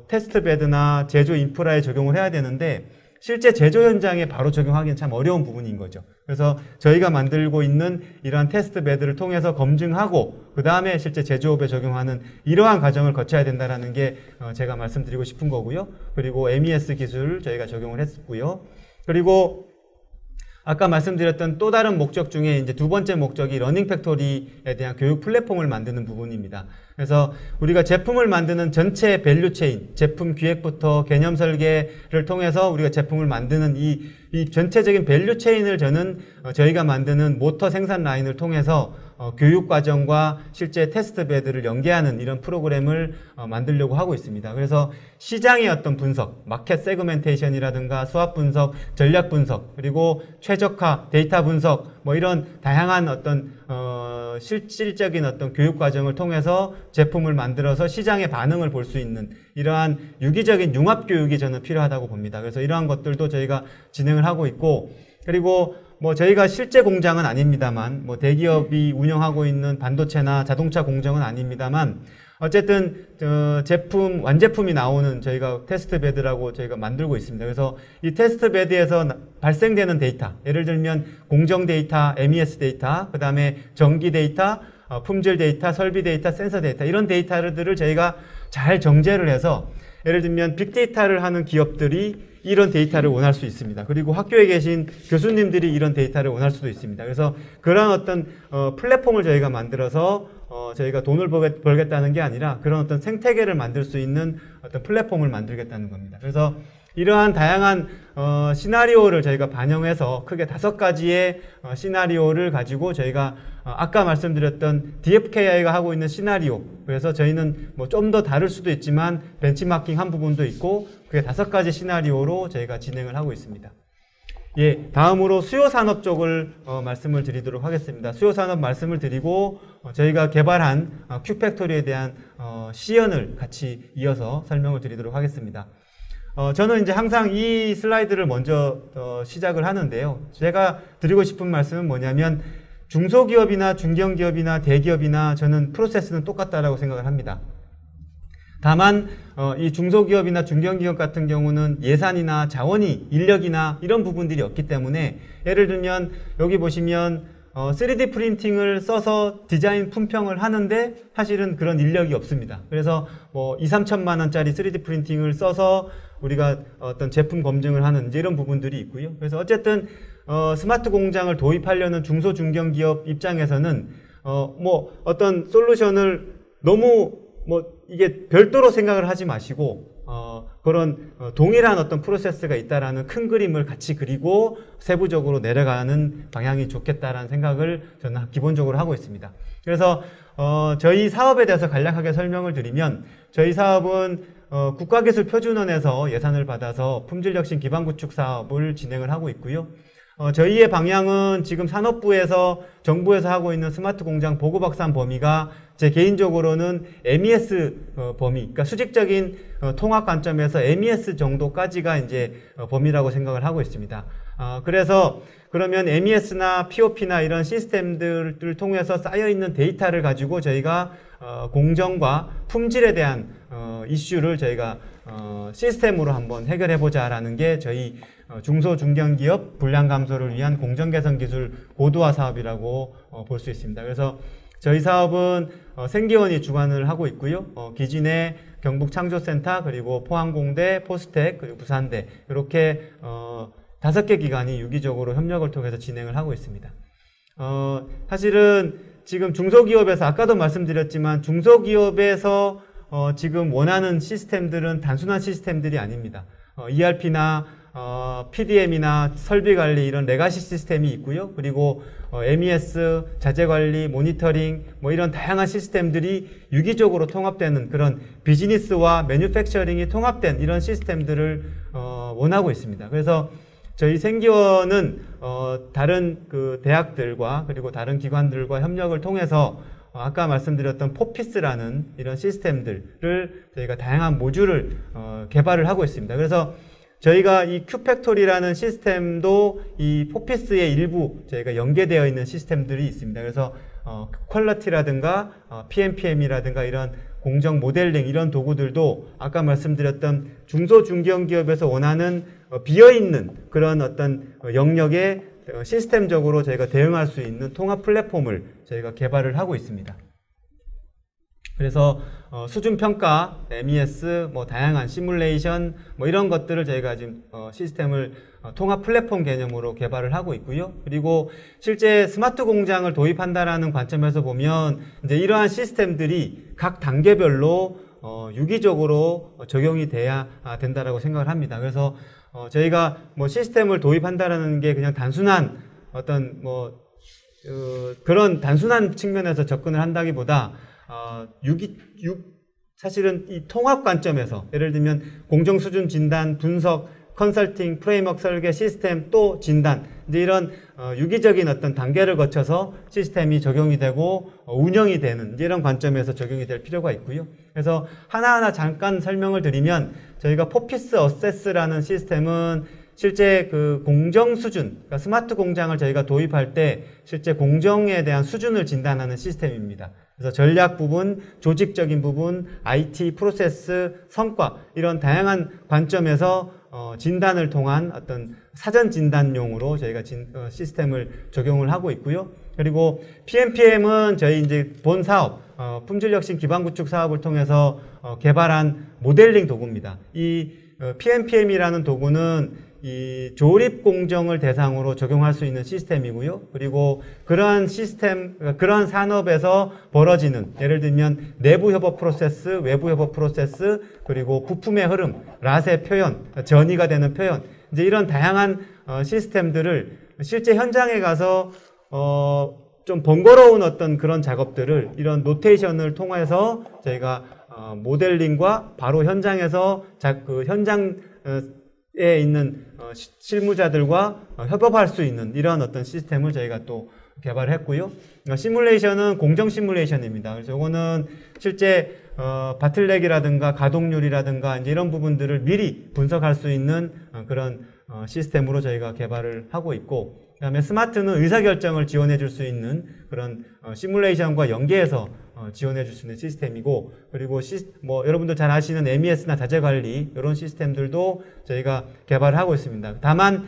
테스트 베드나 제조 인프라에 적용을 해야 되는데 실제 제조 현장에 바로 적용하기는 참 어려운 부분인 거죠. 그래서 저희가 만들고 있는 이러한 테스트 베드를 통해서 검증하고 그 다음에 실제 제조업에 적용하는 이러한 과정을 거쳐야 된다는 게 제가 말씀드리고 싶은 거고요. 그리고 MES 기술을 저희가 적용을 했고요. 그리고 아까 말씀드렸던 또 다른 목적 중에 이제 두 번째 목적이 러닝 팩토리에 대한 교육 플랫폼을 만드는 부분입니다. 그래서 우리가 제품을 만드는 전체 밸류 체인, 제품 기획부터 개념 설계를 통해서 우리가 제품을 만드는 이 전체적인 밸류 체인을 저희가 만드는 모터 생산 라인을 통해서 교육 과정과 실제 테스트 베드를 연계하는 이런 프로그램을 만들려고 하고 있습니다. 그래서 시장의 어떤 분석, 마켓 세그멘테이션이라든가 수합 분석, 전략 분석, 그리고 최적화, 데이터 분석, 뭐 이런 다양한 어떤 실질적인 어떤 교육 과정을 통해서 제품을 만들어서 시장의 반응을 볼 수 있는 이러한 유기적인 융합 교육이 저는 필요하다고 봅니다. 그래서 이러한 것들도 저희가 진행을 하고 있고, 그리고 뭐 저희가 실제 공장은 아닙니다만 뭐 대기업이 운영하고 있는 반도체나 자동차 공정은 아닙니다만 어쨌든 제품 완제품이 나오는 저희가 테스트 베드라고 저희가 만들고 있습니다. 그래서 이 테스트 베드에서 발생되는 데이터, 예를 들면 공정 데이터, MES 데이터, 그 다음에 전기 데이터, 품질 데이터, 설비 데이터, 센서 데이터 이런 데이터들을 저희가 잘 정제를 해서 예를 들면 빅데이터를 하는 기업들이 이런 데이터를 원할 수 있습니다. 그리고 학교에 계신 교수님들이 이런 데이터를 원할 수도 있습니다. 그래서 그런 어떤 플랫폼을 저희가 만들어서 저희가 돈을 벌겠다는 게 아니라 그런 어떤 생태계를 만들 수 있는 어떤 플랫폼을 만들겠다는 겁니다. 그래서 이러한 다양한 시나리오를 저희가 반영해서 크게 5가지의 시나리오를 가지고 저희가 아까 말씀드렸던 DFKI가 하고 있는 시나리오, 그래서 저희는 뭐 좀 더 다를 수도 있지만 벤치마킹 한 부분도 있고 그게 5가지 시나리오로 저희가 진행을 하고 있습니다. 예, 다음으로 수요산업 쪽을 말씀을 드리도록 하겠습니다. 수요산업 말씀을 드리고 저희가 개발한 큐팩토리에 대한 시연을 같이 이어서 설명을 드리도록 하겠습니다. 저는 이제 항상 이 슬라이드를 먼저 시작을 하는데요. 제가 드리고 싶은 말씀은 뭐냐면 중소기업이나 중견기업이나 대기업이나 저는 프로세스는 똑같다라고 생각을 합니다. 다만 이 중소기업이나 중견기업 같은 경우는 예산이나 자원이 인력이나 이런 부분들이 없기 때문에 예를 들면 여기 보시면 3D 프린팅을 써서 디자인 품평을 하는데 사실은 그런 인력이 없습니다. 그래서 뭐 2, 3천만 원짜리 3D 프린팅을 써서 우리가 어떤 제품 검증을 하는 이제 이런 부분들이 있고요. 그래서 어쨌든 스마트 공장을 도입하려는 중소 중견기업 입장에서는 뭐 어떤 솔루션을 너무 뭐 이게 별도로 생각을 하지 마시고 그런 동일한 어떤 프로세스가 있다라는 큰 그림을 같이 그리고 세부적으로 내려가는 방향이 좋겠다라는 생각을 저는 기본적으로 하고 있습니다. 그래서 저희 사업에 대해서 간략하게 설명을 드리면 저희 사업은 국가기술표준원에서 예산을 받아서 품질혁신 기반구축 사업을 진행을 하고 있고요. 저희의 방향은 지금 산업부에서 정부에서 하고 있는 스마트 공장 보급 확산 범위가 제 개인적으로는 MES 범위, 그러니까 수직적인 통합 관점에서 MES 정도까지가 이제 범위라고 생각을 하고 있습니다. 그래서 그러면 MES나 POP나 이런 시스템들을 통해서 쌓여있는 데이터를 가지고 저희가 공정과 품질에 대한 이슈를 저희가 시스템으로 한번 해결해보자라는 게 저희 중소 중견기업 불량 감소를 위한 공정 개선 기술 고도화 사업이라고 볼 수 있습니다. 그래서 저희 사업은 생기원이 주관을 하고 있고요. 기진의 경북창조센터 그리고 포항공대, 포스텍 그리고 부산대 이렇게 5개 기관이 유기적으로 협력을 통해서 진행을 하고 있습니다. 사실은 지금 중소기업에서 아까도 말씀드렸지만 중소기업에서 지금 원하는 시스템들은 단순한 시스템들이 아닙니다. ERP나 PDM이나 설비관리 이런 레가시 시스템이 있고요. 그리고 MES, 자재관리, 모니터링 뭐 이런 다양한 시스템들이 유기적으로 통합되는 그런 비즈니스와 매뉴팩처링이 통합된 이런 시스템들을 원하고 있습니다. 그래서 저희 생기원은 다른 그 대학들과 그리고 다른 기관들과 협력을 통해서 아까 말씀드렸던 포피스라는 이런 시스템들을 저희가 다양한 모듈을 개발을 하고 있습니다. 그래서 저희가 이 큐팩토리라는 시스템도 이 포피스의 일부 저희가 연계되어 있는 시스템들이 있습니다. 그래서 퀄리티라든가 PMPM이라든가 이런 공정 모델링 이런 도구들도 아까 말씀드렸던 중소 중견기업에서 원하는 비어있는 그런 어떤 영역에 시스템적으로 저희가 대응할 수 있는 통합 플랫폼을 저희가 개발을 하고 있습니다. 그래서 수준평가, MES, 뭐 다양한 시뮬레이션 뭐 이런 것들을 저희가 지금 시스템을 통합 플랫폼 개념으로 개발을 하고 있고요. 그리고 실제 스마트 공장을 도입한다라는 관점에서 보면 이제 이러한 시스템들이 각 단계별로 유기적으로 적용이 돼야 된다라고 생각을 합니다. 그래서 저희가 뭐 시스템을 도입한다라는 게 그냥 단순한 어떤 뭐 그런 단순한 측면에서 접근을 한다기보다 사실은 이 통합 관점에서 예를 들면 공정 수준 진단, 분석, 컨설팅, 프레임워크 설계, 시스템, 또 진단 이제 이런 유기적인 어떤 단계를 거쳐서 시스템이 적용이 되고 운영이 되는 이제 이런 관점에서 적용이 될 필요가 있고요. 그래서 하나하나 잠깐 설명을 드리면 저희가 포피스 어세스라는 시스템은 실제 그 공정 수준, 그러니까 스마트 공장을 저희가 도입할 때 실제 공정에 대한 수준을 진단하는 시스템입니다. 그래서 전략 부분, 조직적인 부분, IT, 프로세스, 성과 이런 다양한 관점에서 진단을 통한 어떤 사전 진단용으로 저희가 시스템을 적용을 하고 있고요. 그리고 PMPM은 저희 이제 본 사업, 품질혁신 기반구축 사업을 통해서 개발한 모델링 도구입니다. 이 PMPM이라는 도구는 이 조립 공정을 대상으로 적용할 수 있는 시스템이고요. 그리고 그러한 시스템, 그러한 산업에서 벌어지는, 예를 들면 내부 협업 프로세스, 외부 협업 프로세스, 그리고 부품의 흐름, 랏의 표현, 전이가 되는 표현, 이제 이런 다양한 시스템들을 실제 현장에 가서 좀 번거로운 어떤 그런 작업들을 이런 노테이션을 통해서 저희가 모델링과 바로 현장에서 그 현장에 있는 실무자들과 협업할 수 있는 이런 어떤 시스템을 저희가 또 개발했고요. 시뮬레이션은 공정 시뮬레이션입니다. 그래서 이거는 실제 바틀렉이라든가 가동률이라든가 이제 이런 부분들을 미리 분석할 수 있는 그런 시스템으로 저희가 개발을 하고 있고, 그다음에 스마트는 의사결정을 지원해 줄 수 있는 그런 시뮬레이션과 연계해서 지원해 줄 수 있는 시스템이고, 그리고 여러분들 잘 아시는 MES나 자재관리 이런 시스템들도 저희가 개발을 하고 있습니다. 다만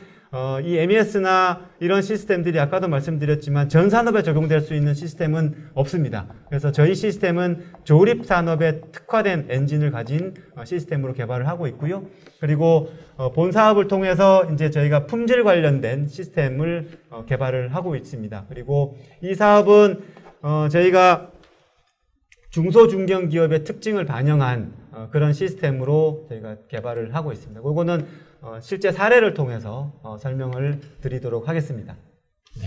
이 MES나 이런 시스템들이 아까도 말씀드렸지만 전 산업에 적용될 수 있는 시스템은 없습니다. 그래서 저희 시스템은 조립 산업에 특화된 엔진을 가진 시스템으로 개발을 하고 있고요. 그리고 본 사업을 통해서 이제 저희가 품질 관련된 시스템을 개발을 하고 있습니다. 그리고 이 사업은 저희가 중소중견기업의 특징을 반영한 그런 시스템으로 저희가 개발을 하고 있습니다. 그거는 실제 사례를 통해서 설명을 드리도록 하겠습니다.
네.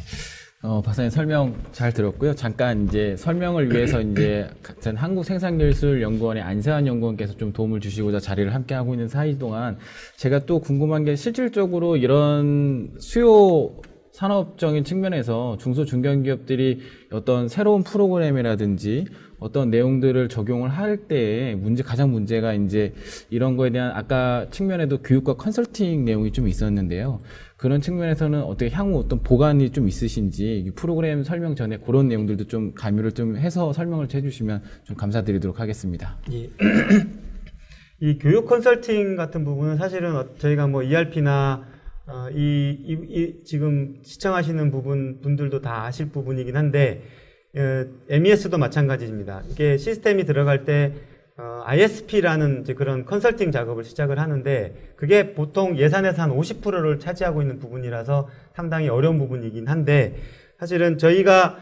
박사님 설명 잘 들었고요. 잠깐 이제 설명을 위해서 이제 같은 한국생산기술연구원의 안세환 연구원께서 좀 도움을 주시고자 자리를 함께 하고 있는 사이 동안 제가 또 궁금한 게 실질적으로 이런 수요 산업적인 측면에서 중소중견기업들이 어떤 새로운 프로그램이라든지 어떤 내용들을 적용을 할 때에 가장 문제가 이제 이런 거에 대한 아까 측면에도 교육과 컨설팅 내용이 좀 있었는데요. 그런 측면에서는 어떻게 향후 어떤 보관이 좀 있으신지 프로그램 설명 전에 그런 내용들도 좀 가미를 좀 해서 설명을 해주시면 좀 감사드리도록 하겠습니다.
예. 이 교육 컨설팅 같은 부분은 사실은 저희가 뭐 ERP나 지금 시청하시는 분들도 다 아실 부분이긴 한데, MES도 마찬가지입니다. 이게 시스템이 들어갈 때 ISP라는 이제 그런 컨설팅 작업을 시작을 하는데, 그게 보통 예산에서 한 50%를 차지하고 있는 부분이라서 상당히 어려운 부분이긴 한데, 사실은 저희가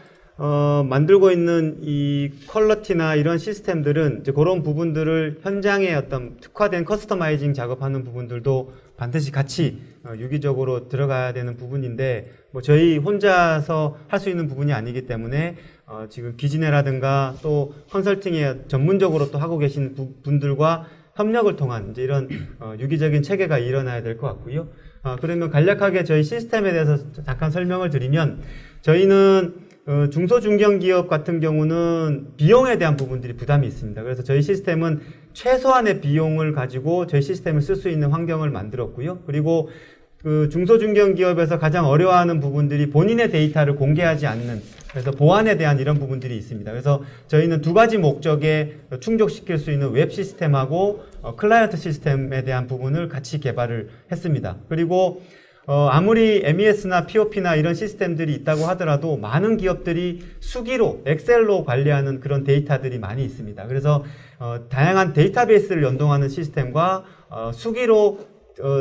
만들고 있는 이 퀄러티나 이런 시스템들은 이제 그런 부분들을 현장에 어떤 특화된 커스터마이징 작업하는 부분들도 반드시 같이 유기적으로 들어가야 되는 부분인데, 뭐 저희 혼자서 할 수 있는 부분이 아니기 때문에 지금 기지네라든가 또 컨설팅에 전문적으로 또 하고 계신 분들과 협력을 통한 이제 이런 유기적인 체계가 일어나야 될 것 같고요. 그러면 간략하게 저희 시스템에 대해서 잠깐 설명을 드리면, 저희는 중소중견기업 같은 경우는 비용에 대한 부분들이 부담이 있습니다. 그래서 저희 시스템은 최소한의 비용을 가지고 저희 시스템을 쓸 수 있는 환경을 만들었고요. 그리고 그 중소중견기업에서 가장 어려워하는 부분들이 본인의 데이터를 공개하지 않는, 그래서 보안에 대한 이런 부분들이 있습니다. 그래서 저희는 두 가지 목적에 충족시킬 수 있는 웹 시스템하고 클라이언트 시스템에 대한 부분을 같이 개발을 했습니다. 그리고 아무리 MES나 POP나 이런 시스템들이 있다고 하더라도 많은 기업들이 수기로, 엑셀로 관리하는 그런 데이터들이 많이 있습니다. 그래서 다양한 데이터베이스를 연동하는 시스템과 수기로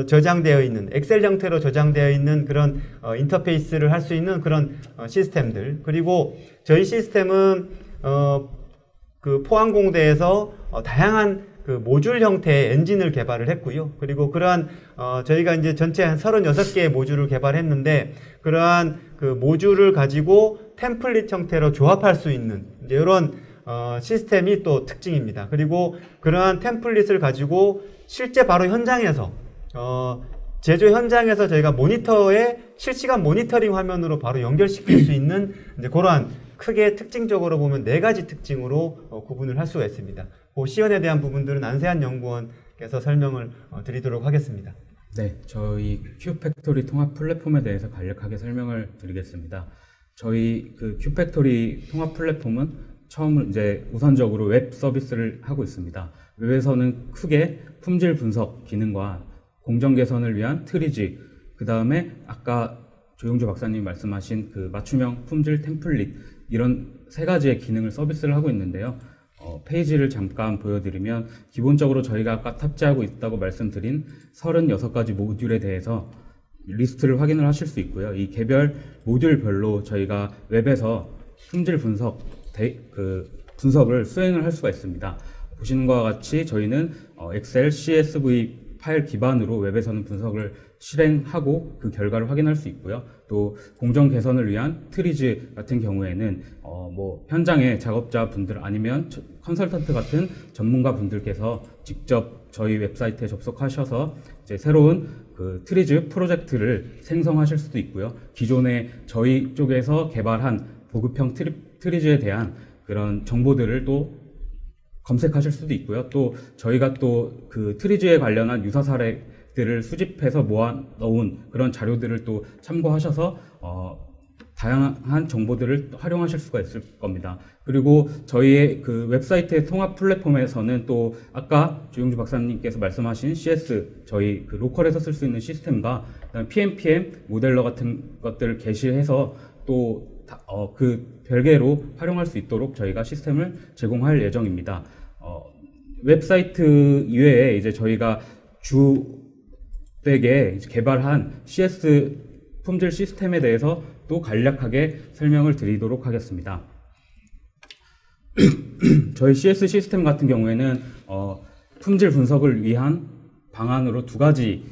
저장되어 있는, 엑셀 형태로 저장되어 있는 그런 인터페이스를 할 수 있는 그런 시스템들, 그리고 저희 시스템은 그 포항공대에서 다양한 그 모듈 형태의 엔진을 개발을 했고요. 그리고 그러한 저희가 이제 전체 한 36개의 모듈을 개발했는데, 그러한 그 모듈을 가지고 템플릿 형태로 조합할 수 있는 이제 이런 시스템이 또 특징입니다. 그리고 그러한 템플릿을 가지고 실제 바로 현장에서 제조 현장에서 저희가 모니터에 실시간 모니터링 화면으로 바로 연결시킬 수 있는 이제 그러한 크게 특징적으로 보면 4가지 특징으로 구분을 할 수가 있습니다. 그 시연에 대한 부분들은 안세환 연구원께서 설명을 드리도록 하겠습니다.
네, 저희 큐팩토리 통합 플랫폼에 대해서 간략하게 설명을 드리겠습니다. 저희 그 큐팩토리 통합 플랫폼은 처음으로 이제 우선적으로 웹 서비스를 하고 있습니다. 웹에서는 크게 품질 분석 기능과 공정 개선을 위한 트리지, 그 다음에 아까 조용주 박사님 말씀하신 그 맞춤형 품질 템플릿, 이런 3가지의 기능을 서비스를 하고 있는데요. 페이지를 잠깐 보여드리면 기본적으로 저희가 아까 탑재하고 있다고 말씀드린 36가지 모듈에 대해서 리스트를 확인을 하실 수 있고요. 이 개별 모듈별로 저희가 웹에서 품질 분석을 수행을 할 수가 있습니다. 보시는 것과 같이 저희는 엑셀, CSV 파일 기반으로 웹에서는 분석을 실행하고 그 결과를 확인할 수 있고요. 또 공정 개선을 위한 트리즈 같은 경우에는 현장의 작업자분들 아니면 컨설턴트 같은 전문가 분들께서 직접 저희 웹사이트에 접속하셔서 이제 새로운 그 트리즈 프로젝트를 생성하실 수도 있고요. 기존에 저희 쪽에서 개발한 보급형 트리즈에 대한 그런 정보들을 또 검색하실 수도 있고요. 또 저희가 또 그 트리즈에 관련한 유사 사례들을 수집해서 모아 놓은 그런 자료들을 또 참고하셔서 다양한 정보들을 활용하실 수가 있을 겁니다. 그리고 저희의 그 웹사이트의 통합 플랫폼에서는 또 아까 조용주 박사님께서 말씀하신 CS 저희 그 로컬에서 쓸 수 있는 시스템과 그다음에 PNPM 모델러 같은 것들을 게시해서 또 그 별개로 활용할 수 있도록 저희가 시스템을 제공할 예정입니다. 웹사이트 이외에 이제 저희가 주되게 개발한 CS 품질 시스템에 대해서 또 간략하게 설명을 드리도록 하겠습니다. 저희 CS 시스템 같은 경우에는 품질 분석을 위한 방안으로 2가지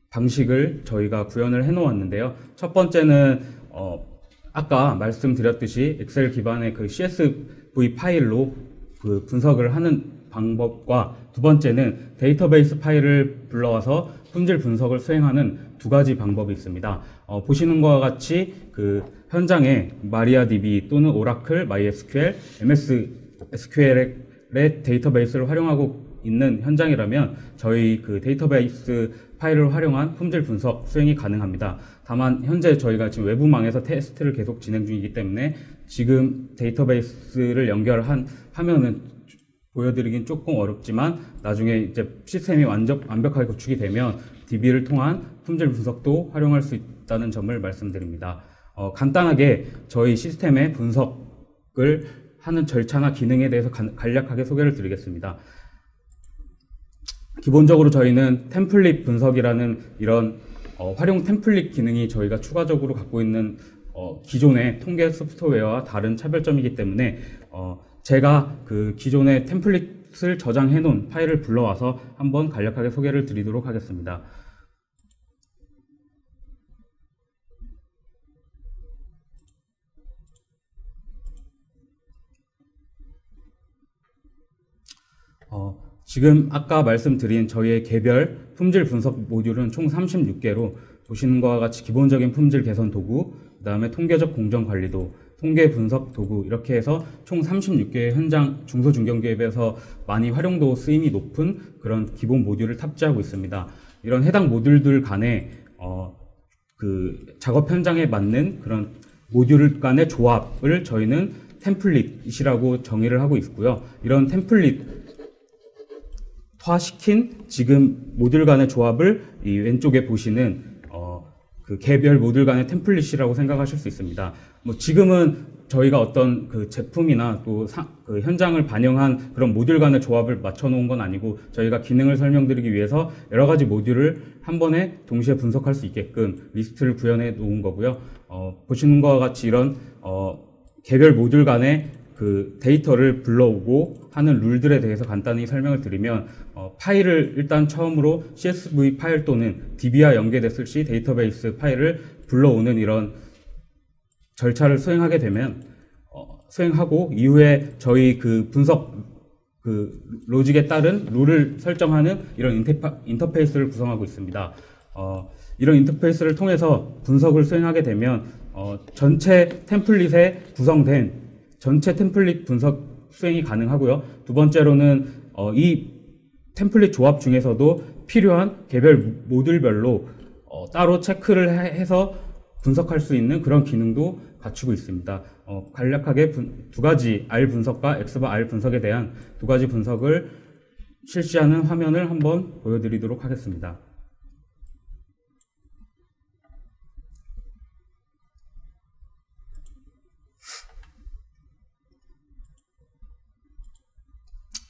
방식을 저희가 구현을 해 놓았는데요. 첫 번째는 아까 말씀드렸듯이 엑셀 기반의 그 CSV 파일로 그 분석을 하는 방법과 두 번째는 데이터베이스 파일을 불러와서 품질 분석을 수행하는 2가지 방법이 있습니다. 보시는 것과 같이 그 현장에 마리아DB 또는 오라클, MySQL, MS SQL의 데이터베이스를 활용하고 있는 현장이라면 저희 그 데이터베이스 파일을 활용한 품질 분석 수행이 가능합니다. 다만 현재 저희가 지금 외부망에서 테스트를 계속 진행 중이기 때문에 지금 데이터베이스를 연결한 화면은 보여드리긴 조금 어렵지만 나중에 이제 시스템이 완벽하게 구축이 되면 DB를 통한 품질 분석도 활용할 수 있다는 점을 말씀드립니다. 간단하게 저희 시스템의 분석을 하는 절차나 기능에 대해서 간략하게 소개를 드리겠습니다. 기본적으로 저희는 템플릿 분석이라는 이런 활용 템플릿 기능이 저희가 추가적으로 갖고 있는 기존의 통계 소프트웨어와 다른 차별점이기 때문에 제가 그 기존의 템플릿을 저장해 놓은 파일을 불러와서 한번 간략하게 소개를 드리도록 하겠습니다. 지금 아까 말씀드린 저희의 개별 품질 분석 모듈은 총 36개로 보시는 것과 같이 기본적인 품질 개선 도구, 그 다음에 통계적 공정 관리도, 통계 분석 도구 이렇게 해서 총 36개의 현장 중소중견기업에서 많이 활용도 쓰임이 높은 그런 기본 모듈을 탑재하고 있습니다. 이런 해당 모듈들 간에 그 작업 현장에 맞는 그런 모듈 간의 조합을 저희는 템플릿이라고 정의를 하고 있고요. 이런 템플릿화시킨 지금 모듈 간의 조합을 이 왼쪽에 보시는 그 개별 모듈 간의 템플릿이라고 생각하실 수 있습니다. 지금은 저희가 어떤 그 제품이나 또 그 현장을 반영한 그런 모듈 간의 조합을 맞춰 놓은 건 아니고 저희가 기능을 설명드리기 위해서 여러 가지 모듈을 한 번에 동시에 분석할 수 있게끔 리스트를 구현해 놓은 거고요. 보시는 것과 같이 이런 개별 모듈 간의 그 데이터를 불러오고 하는 룰들에 대해서 간단히 설명을 드리면 파일을 일단 처음으로 CSV 파일 또는 DB와 연계됐을 시 데이터베이스 파일을 불러오는 이런 절차를 수행하게 되면 수행하고 이후에 저희 그 분석 그 로직에 따른 룰을 설정하는 이런 인터페이스를 구성하고 있습니다. 이런 인터페이스를 통해서 분석을 수행하게 되면 전체 템플릿에 구성된 전체 템플릿 분석 수행이 가능하고요. 두 번째로는 이 템플릿 조합 중에서도 필요한 개별 모듈별로 따로 체크를 해서 분석할 수 있는 그런 기능도 갖추고 있습니다. 간략하게 2가지 R 분석과 X/R 분석에 대한 2가지 분석을 실시하는 화면을 한번 보여드리도록 하겠습니다.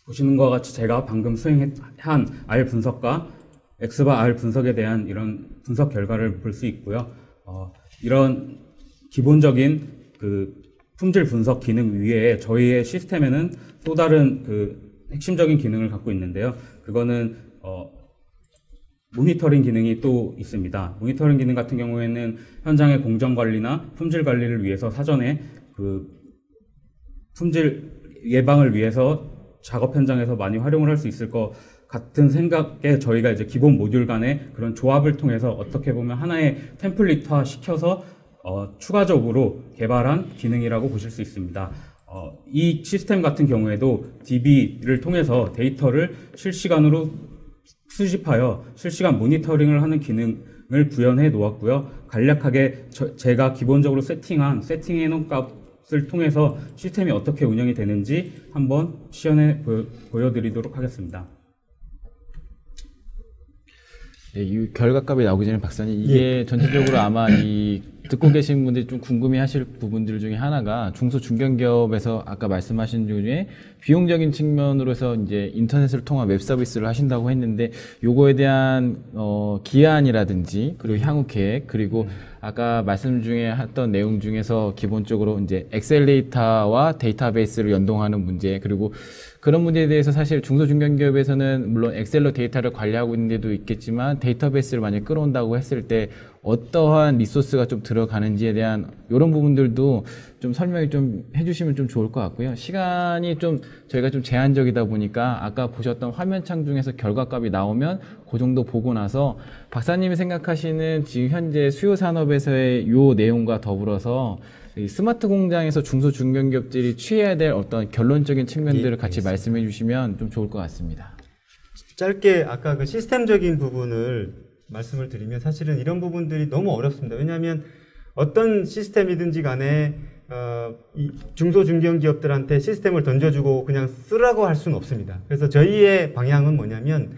보시는 것과 같이 제가 방금 수행한 R 분석과 X바 R 분석에 대한 이런 분석 결과를 볼 수 있고요. 이런 기본적인 그 품질 분석 기능 위에 저희의 시스템에는 또 다른 그 핵심적인 기능을 갖고 있는데요. 그거는 모니터링 기능이 또 있습니다. 모니터링 기능 같은 경우에는 현장의 공정 관리나 품질 관리를 위해서 사전에 그 품질 예방을 위해서 작업 현장에서 많이 활용을 할 수 있을 것 같은 생각에 저희가 이제 기본 모듈 간의 그런 조합을 통해서 어떻게 보면 하나의 템플릿화 시켜서 추가적으로 개발한 기능이라고 보실 수 있습니다. 이 시스템 같은 경우에도 DB를 통해서 데이터를 실시간으로 수집하여 실시간 모니터링을 하는 기능을 구현해 놓았고요. 간략하게 제가 기본적으로 세팅해 놓은 값을 통해서 시스템이 어떻게 운영이 되는지 한번 시연해 보여드리도록 하겠습니다.
네, 이 결과값이 나오기 전에 박사님, 이게 전체적으로 아마 이 듣고 계신 분들이 좀 궁금해하실 부분들 중에 하나가 중소 중견기업에서 아까 말씀하신 중에 비용적인 측면으로서 이제 인터넷을 통한 웹 서비스를 하신다고 했는데 요거에 대한 기한이라든지 그리고 향후 계획 그리고 아까 말씀 중에 했던 내용 중에서 기본적으로 이제 엑셀 데이터와 데이터베이스를 연동하는 문제 그리고 그런 문제에 대해서 사실 중소중견기업에서는 물론 엑셀로 데이터를 관리하고 있는 데도 있겠지만 데이터베이스를 만약에 끌어온다고 했을 때 어떠한 리소스가 좀 들어가는지에 대한 이런 부분들도 좀 설명이 좀 해주시면 좀 좋을 것 같고요. 시간이 좀 저희가 좀 제한적이다 보니까 아까 보셨던 화면창 중에서 결과값이 나오면 그 정도 보고 나서 박사님이 생각하시는 지금 현재 수요 산업에서의 요 내용과 더불어서 이 스마트 공장에서 중소중견기업들이 취해야 될 어떤 결론적인 측면들을 같이 말씀해 주시면 좀 좋을 것 같습니다. 짧게
아까 그 시스템적인 부분을 말씀을 드리면 사실은 이런 부분들이 너무 어렵습니다. 왜냐하면 어떤 시스템이든지 간에 이 중소중견기업들한테 시스템을 던져주고 그냥 쓰라고 할 수는 없습니다. 그래서 저희의 방향은 뭐냐면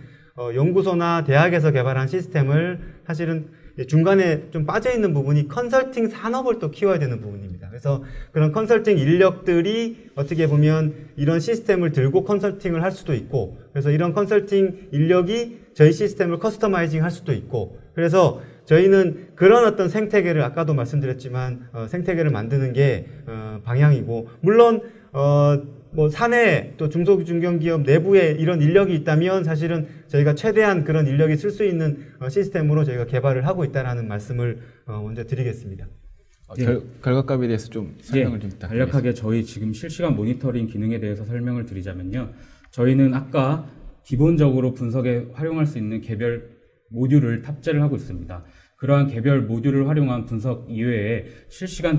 연구소나 대학에서 개발한 시스템을 사실은 중간에 좀 빠져있는 부분이 컨설팅 산업을 또 키워야 되는 부분입니다. 그래서 그런 컨설팅 인력들이 어떻게 보면 이런 시스템을 들고 컨설팅을 할 수도 있고 그래서 이런 컨설팅 인력이 저희 시스템을 커스터마이징 할 수도 있고 그래서 저희는 그런 어떤 생태계를 아까도 말씀드렸지만 생태계를 만드는 게 방향이고 물론 뭐 사내 또 중소중견기업 내부에 이런 인력이 있다면 사실은 저희가 최대한 그런 인력이 쓸 수 있는 시스템으로 저희가 개발을 하고 있다는 말씀을 먼저 드리겠습니다.
결과값에 대해서 좀 설명을 좀 부탁드리겠습니다.
간략하게 저희 지금 실시간 모니터링 기능에 대해서 설명을 드리자면요. 저희는 아까 기본적으로 분석에 활용할 수 있는 개별 모듈을 탑재를 하고 있습니다. 그러한 개별 모듈을 활용한 분석 이외에 실시간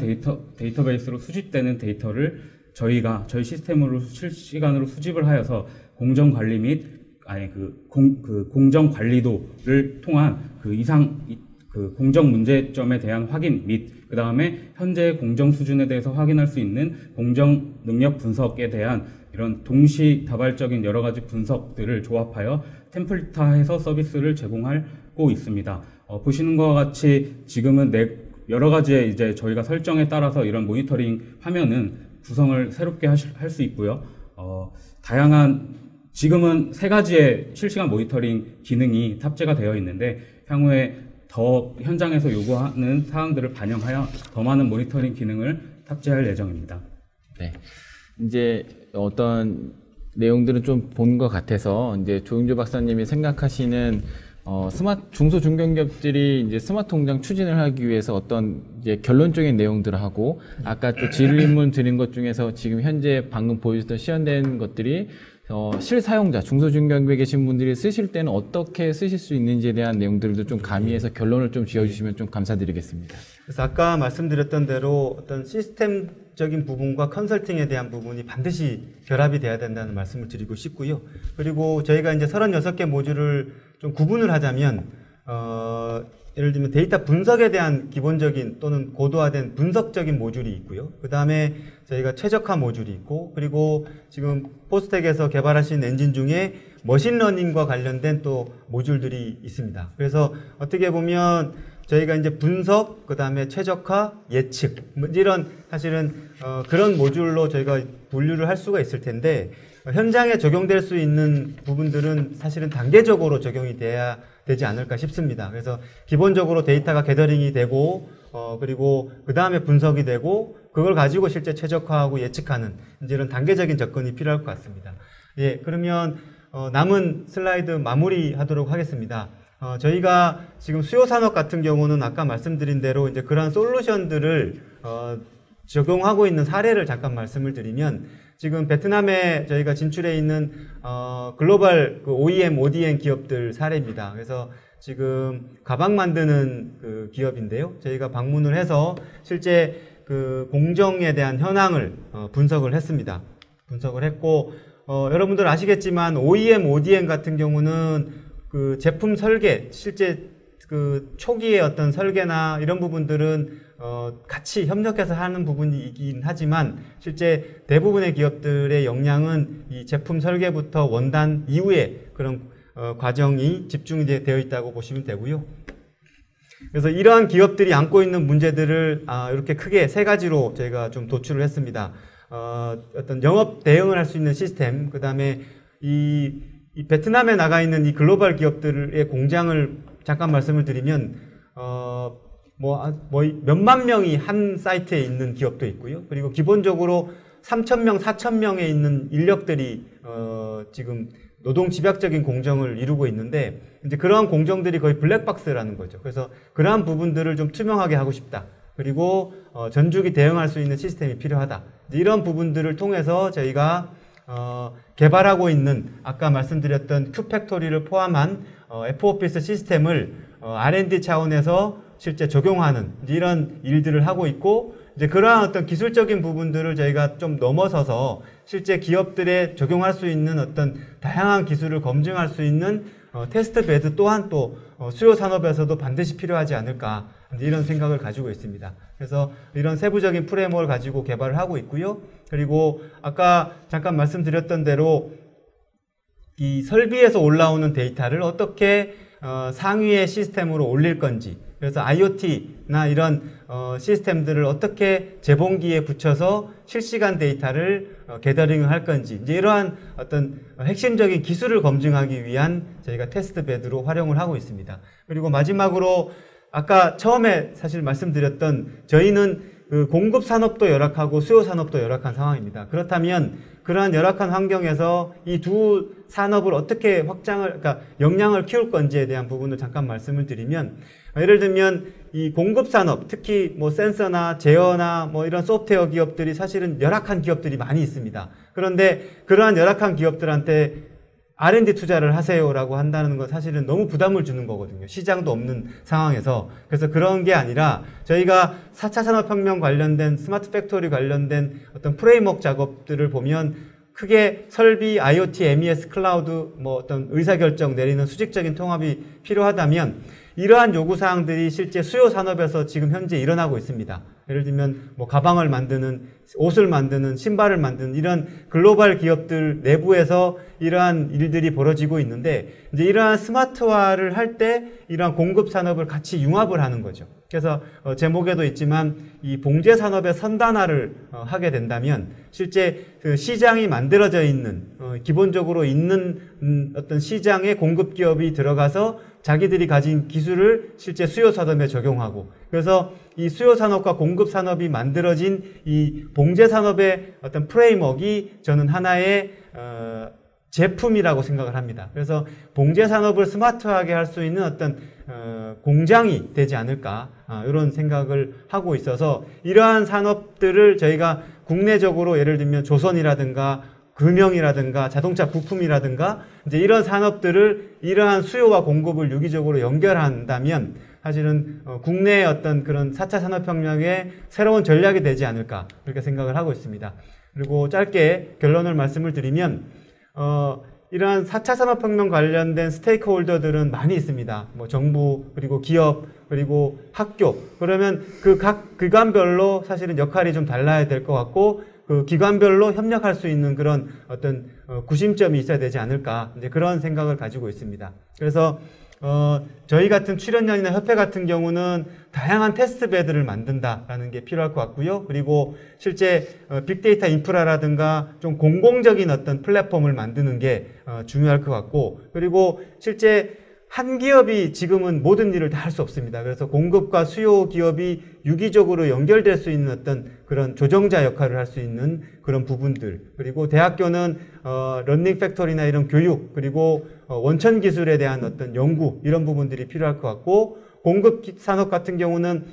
데이터베이스로 수집되는 데이터를 저희 시스템으로 실시간으로 수집을 하여서 공정 관리 및 공정 관리도를 통한 공정 문제점에 대한 확인 및 그 다음에 현재 공정 수준에 대해서 확인할 수 있는 공정 능력 분석에 대한 이런 동시다발적인 여러 가지 분석들을 조합하여 템플릿화해서 서비스를 제공하고 있습니다. 보시는 것과 같이 지금은 여러 가지의 이제 저희가 설정에 따라서 이런 모니터링 화면은 구성을 새롭게 할 수 있고요. 지금은 3가지의 실시간 모니터링 기능이 탑재가 되어 있는데 향후에 더 현장에서 요구하는 사항들을 반영하여 더 많은 모니터링 기능을 탑재할 예정입니다.
네. 이제 어떤 내용들은 좀 본 것 같아서 이제 조용조 박사님이 생각하시는 중소중견기업들이 이제 스마트 공장 추진을 하기 위해서 어떤 이제 결론적인 내용들을 하고 아까 또 질문 드린 것 중에서 지금 현재 방금 보여줬던 시연된 것들이 실사용자, 중소중견기업에 계신 분들이 쓰실 때는 어떻게 쓰실 수 있는지에 대한 내용들도 좀 가미해서 결론을 좀 지어주시면 좀 감사드리겠습니다.
그래서 아까 말씀드렸던 대로 어떤 시스템적인 부분과 컨설팅에 대한 부분이 반드시 결합이 돼야 된다는 말씀을 드리고 싶고요. 그리고 저희가 이제 36개 모듈을 좀 구분을 하자면, 예를 들면 데이터 분석에 대한 기본적인 또는 고도화된 분석적인 모듈이 있고요. 그 다음에 저희가 최적화 모듈이 있고, 그리고 지금 포스텍에서 개발하신 엔진 중에 머신러닝과 관련된 또 모듈들이 있습니다. 그래서 어떻게 보면 저희가 이제 분석, 그 다음에 최적화, 예측, 이런 사실은 그런 모듈로 저희가 분류를 할 수가 있을 텐데, 현장에 적용될 수 있는 부분들은 사실은 단계적으로 적용이 돼야 되지 않을까 싶습니다. 그래서 기본적으로 데이터가 게더링이 되고 그리고 그 다음에 분석이 되고 그걸 가지고 실제 최적화하고 예측하는 이제 이런 단계적인 접근이 필요할 것 같습니다. 예, 그러면 남은 슬라이드 마무리하도록 하겠습니다. 저희가 지금 수요 산업 같은 경우는 아까 말씀드린 대로 이제 그러한 솔루션들을 적용하고 있는 사례를 잠깐 말씀을 드리면 지금 베트남에 저희가 진출해 있는 글로벌 그 OEM, ODM 기업들 사례입니다. 그래서 지금 가방 만드는 그 기업인데요. 저희가 방문을 해서 실제 그 공정에 대한 현황을 분석을 했습니다. 분석을 했고 여러분들 아시겠지만 OEM, ODM 같은 경우는 그 제품 설계, 실제 그 초기의 어떤 설계나 이런 부분들은 같이 협력해서 하는 부분이긴 하지만 실제 대부분의 기업들의 역량은 이 제품 설계부터 원단 이후에 그런 과정이 집중이 되어 있다고 보시면 되고요. 그래서 이러한 기업들이 안고 있는 문제들을 이렇게 크게 세 가지로 저희가 좀 도출을 했습니다. 어떤 영업 대응을 할 수 있는 시스템, 그 다음에 이 베트남에 나가 있는 이 글로벌 기업들의 공장을 잠깐 말씀을 드리면 몇만 명이 한 사이트에 있는 기업도 있고요. 그리고 기본적으로 3,000명, 4,000명에 있는 인력들이 지금 노동 집약적인 공정을 이루고 있는데 이제 그러한 공정들이 거의 블랙박스라는 거죠. 그래서 그러한 부분들을 좀 투명하게 하고 싶다. 그리고 전주기 대응할 수 있는 시스템이 필요하다. 이런 부분들을 통해서 저희가 개발하고 있는 아까 말씀드렸던 큐팩토리를 포함한 F-오피스 시스템을 R&D 차원에서 실제 적용하는 이런 일들을 하고 있고 이제 그러한 어떤 기술적인 부분들을 저희가 좀 넘어서서 실제 기업들에 적용할 수 있는 어떤 다양한 기술을 검증할 수 있는 테스트 베드 또한 또 수요 산업에서도 반드시 필요하지 않을까 이런 생각을 가지고 있습니다. 그래서 이런 세부적인 프레임워크를 가지고 개발을 하고 있고요. 그리고 아까 잠깐 말씀드렸던 대로 이 설비에서 올라오는 데이터를 어떻게 상위의 시스템으로 올릴 건지, 그래서 IoT나 이런 시스템들을 어떻게 재봉기에 붙여서 실시간 데이터를 게더링을 할 건지, 이제 이러한 어떤 핵심적인 기술을 검증하기 위한 저희가 테스트 베드로 활용을 하고 있습니다. 그리고 마지막으로 아까 처음에 사실 말씀드렸던 저희는 그 공급 산업도 열악하고 수요 산업도 열악한 상황입니다. 그렇다면 그러한 열악한 환경에서 이 두 산업을 어떻게 그러니까 역량을 키울 건지에 대한 부분을 잠깐 말씀을 드리면, 예를 들면 이 공급 산업, 특히 뭐 센서나 제어나 뭐 이런 소프트웨어 기업들이 사실은 열악한 기업들이 많이 있습니다. 그런데 그러한 열악한 기업들한테 R&D 투자를 하세요라고 한다는 건 사실은 너무 부담을 주는 거거든요. 시장도 없는 상황에서. 그래서 그런 게 아니라 저희가 4차 산업혁명 관련된 스마트 팩토리 관련된 어떤 프레임워크 작업들을 보면 크게 설비, IoT, MES, 클라우드, 뭐 어떤 의사결정 내리는 수직적인 통합이 필요하다면 이러한 요구사항들이 실제 수요 산업에서 지금 현재 일어나고 있습니다. 예를 들면 뭐 가방을 만드는, 옷을 만드는, 신발을 만드는 이런 글로벌 기업들 내부에서 이러한 일들이 벌어지고 있는데 이제 이러한 스마트화를 할 때 이러한 공급 산업을 같이 융합을 하는 거죠. 그래서 제목에도 있지만 이 봉제 산업의 선단화를 하게 된다면 실제 그 시장이 만들어져 있는 기본적으로 있는 어떤 시장에 공급 기업이 들어가서 자기들이 가진 기술을 실제 수요 산업에 적용하고, 그래서 이 수요 산업과 공급 산업이 만들어진 이 봉제 산업의 어떤 프레임워크가 저는 하나의 제품이라고 생각을 합니다. 그래서 봉제 산업을 스마트하게 할 수 있는 어떤 공장이 되지 않을까 이런 생각을 하고 있어서 이러한 산업들을 저희가 국내적으로 예를 들면 조선이라든가 금형이라든가 자동차 부품이라든가 이제 이런 산업들을 이러한 수요와 공급을 유기적으로 연결한다면 사실은 국내의 어떤 그런 4차 산업혁명의 새로운 전략이 되지 않을까 그렇게 생각을 하고 있습니다. 그리고 짧게 결론을 말씀을 드리면 이러한 4차 산업혁명 관련된 스테이크홀더들은 많이 있습니다. 뭐 정부, 그리고 기업, 그리고 학교. 그러면 그 각 기관별로 사실은 역할이 좀 달라야 될 것 같고 그 기관별로 협력할 수 있는 그런 어떤 구심점이 있어야 되지 않을까 이제 그런 생각을 가지고 있습니다. 그래서 저희 같은 출연연이나 협회 같은 경우는 다양한 테스트 베드를 만든다라는 게 필요할 것 같고요. 그리고 실제 빅데이터 인프라라든가 좀 공공적인 어떤 플랫폼을 만드는 게 중요할 것 같고, 그리고 실제 한 기업이 지금은 모든 일을 다 할 수 없습니다. 그래서 공급과 수요 기업이 유기적으로 연결될 수 있는 어떤 그런 조정자 역할을 할 수 있는 그런 부분들, 그리고 대학교는 러닝 팩토리나 이런 교육, 그리고 원천 기술에 대한 어떤 연구, 이런 부분들이 필요할 것 같고, 공급 산업 같은 경우는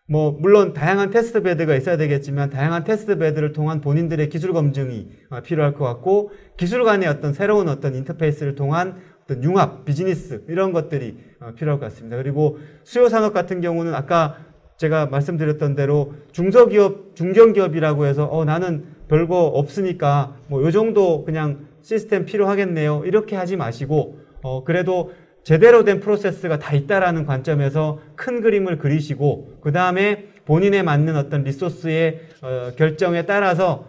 뭐 물론 다양한 테스트 베드가 있어야 되겠지만 다양한 테스트 베드를 통한 본인들의 기술 검증이 필요할 것 같고, 기술 간의 어떤 새로운 어떤 인터페이스를 통한 어떤 융합, 비즈니스, 이런 것들이 필요할 것 같습니다. 그리고 수요 산업 같은 경우는 아까 제가 말씀드렸던 대로 중소기업, 중견기업이라고 해서 나는 별거 없으니까 뭐 요 정도 그냥 시스템 필요하겠네요, 이렇게 하지 마시고 그래도 제대로 된 프로세스가 다 있다라는 관점에서 큰 그림을 그리시고, 그 다음에 본인에 맞는 어떤 리소스의 결정에 따라서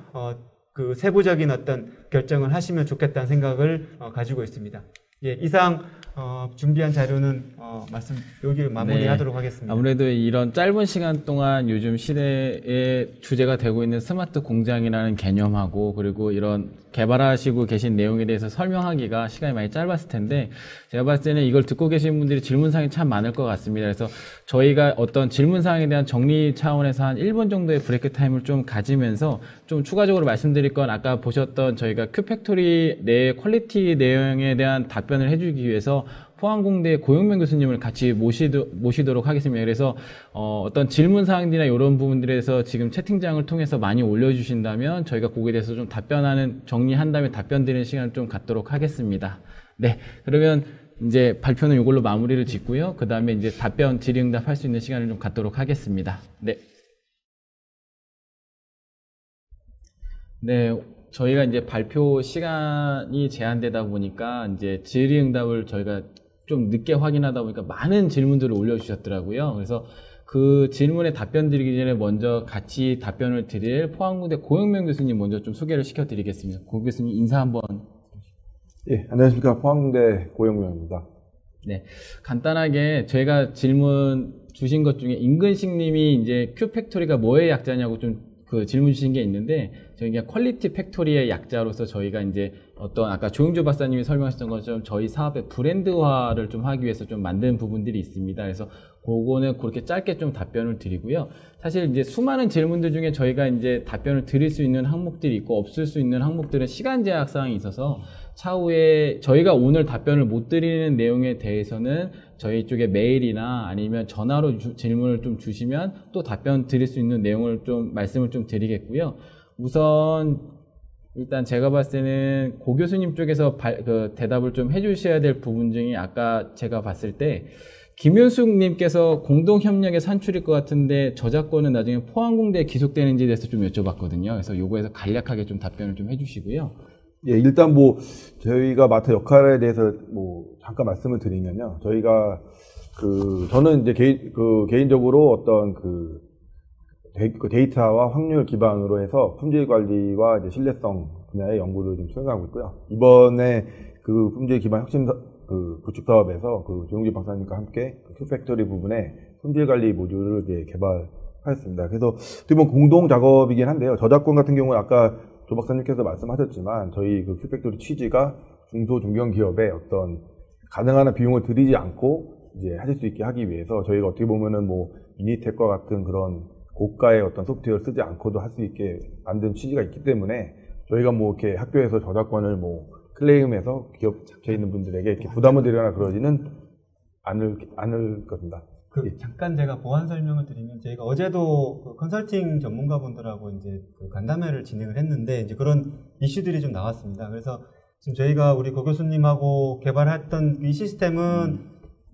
그 세부적인 어떤 결정을 하시면 좋겠다는 생각을 가지고 있습니다. 예, 이상 준비한 자료는 여기 마무리하도록 하겠습니다.
아무래도 이런 짧은 시간 동안 요즘 시대의 주제가 되고 있는 스마트 공장이라는 개념하고, 그리고 이런 개발하시고 계신 내용에 대해서 설명하기가 시간이 많이 짧았을 텐데, 제가 봤을 때는 이걸 듣고 계신 분들이 질문사항이 참 많을 것 같습니다. 그래서 저희가 어떤 질문사항에 대한 정리 차원에서 한 1분 정도의 브레이크 타임을 좀 가지면서 좀 추가적으로 말씀드릴 건, 아까 보셨던 저희가 큐팩토리 내 퀄리티 내용에 대한 답변을 해주기 위해서 포항공대 고용명 교수님을 같이 모시도록 하겠습니다. 그래서 어떤 질문사항들이나 이런 부분들에서 지금 채팅장을 통해서 많이 올려주신다면 저희가 거기에 대해서 좀 정리한 다음에 답변 드리는 시간을 좀 갖도록 하겠습니다. 네, 그러면 이제 발표는 이걸로 마무리를 짓고요. 그 다음에 이제 답변, 질의응답 할 수 있는 시간을 좀 갖도록 하겠습니다. 네. 네. 저희가 이제 발표 시간이 제한되다 보니까 이제 질의응답을 저희가 좀 늦게 확인하다 보니까 많은 질문들을 올려주셨더라고요. 그래서 그 질문에 답변 드리기 전에 먼저 같이 답변을 드릴 포항공대 고영명 교수님 먼저 좀 소개를 시켜드리겠습니다. 고 교수님 인사 한번.
예, 안녕하십니까. 포항공대 고영명입니다.
네, 간단하게 저희가 질문 주신 것 중에 임근식 님이 이제 큐팩토리가 뭐의 약자냐고 좀 그 질문 주신 게 있는데, 저희가 퀄리티 팩토리의 약자로서 저희가 이제 어떤 아까 조용주 박사님이 설명하셨던 것처럼 저희 사업의 브랜드화를 좀 하기 위해서 좀 만든 부분들이 있습니다. 그래서 그거는 그렇게 짧게 좀 답변을 드리고요. 사실 이제 수많은 질문들 중에 저희가 이제 답변을 드릴 수 있는 항목들이 있고 없을 수 있는 항목들은 시간 제약 사항이 있어서 차후에 저희가 오늘 답변을 못 드리는 내용에 대해서는 저희 쪽에 메일이나 아니면 전화로 질문을 좀 주시면 또 답변 드릴 수 있는 내용을 좀 말씀을 좀 드리겠고요. 우선 일단 제가 봤을 때는 고 교수님 쪽에서 대답을 좀 해주셔야 될 부분 중에, 아까 제가 봤을 때 김윤숙 님께서 공동협력의 산출일 것 같은데 저작권은 나중에 포항공대에 기속되는지에 대해서 좀 여쭤봤거든요. 그래서 요거에서 간략하게 좀 답변을 좀 해주시고요.
예, 일단 뭐 저희가 맡은 역할에 대해서 뭐 잠깐 말씀을 드리면요. 저희가 저는 이제 개인적으로 어떤 데이터와 확률 기반으로 해서 품질 관리와 이제 신뢰성 분야의 연구를 좀 수행하고 있고요. 이번에 그 품질 기반 혁신 구축 사업에서 조용주 박사님과 함께 큐팩토리 부분에 품질 관리 모듈을 이제 개발하였습니다. 그래서 어떻게 보면 공동 작업이긴 한데요. 저작권 같은 경우는 아까 조 박사님께서 말씀하셨지만 저희 큐팩토리 취지가 중소 중견 기업에 어떤 가능한 비용을 들이지 않고 이제 하실 수 있게 하기 위해서 저희가 어떻게 보면은 뭐 미니텍과 같은 그런 고가의 어떤 소프트웨어를 쓰지 않고도 할 수 있게 만든 취지가 있기 때문에 저희가 뭐 이렇게 학교에서 저작권을 뭐 클레임해서 기업체 있는 분들에게 이렇게 부담을 드리거나 그러지는 않을 겁니다.
잠깐 제가 보완 설명을 드리면, 저희가 어제도 컨설팅 전문가분들하고 이제 간담회를 진행을 했는데 이제 그런 이슈들이 좀 나왔습니다. 그래서 지금 저희가 우리 고 교수님하고 개발했던 이 시스템은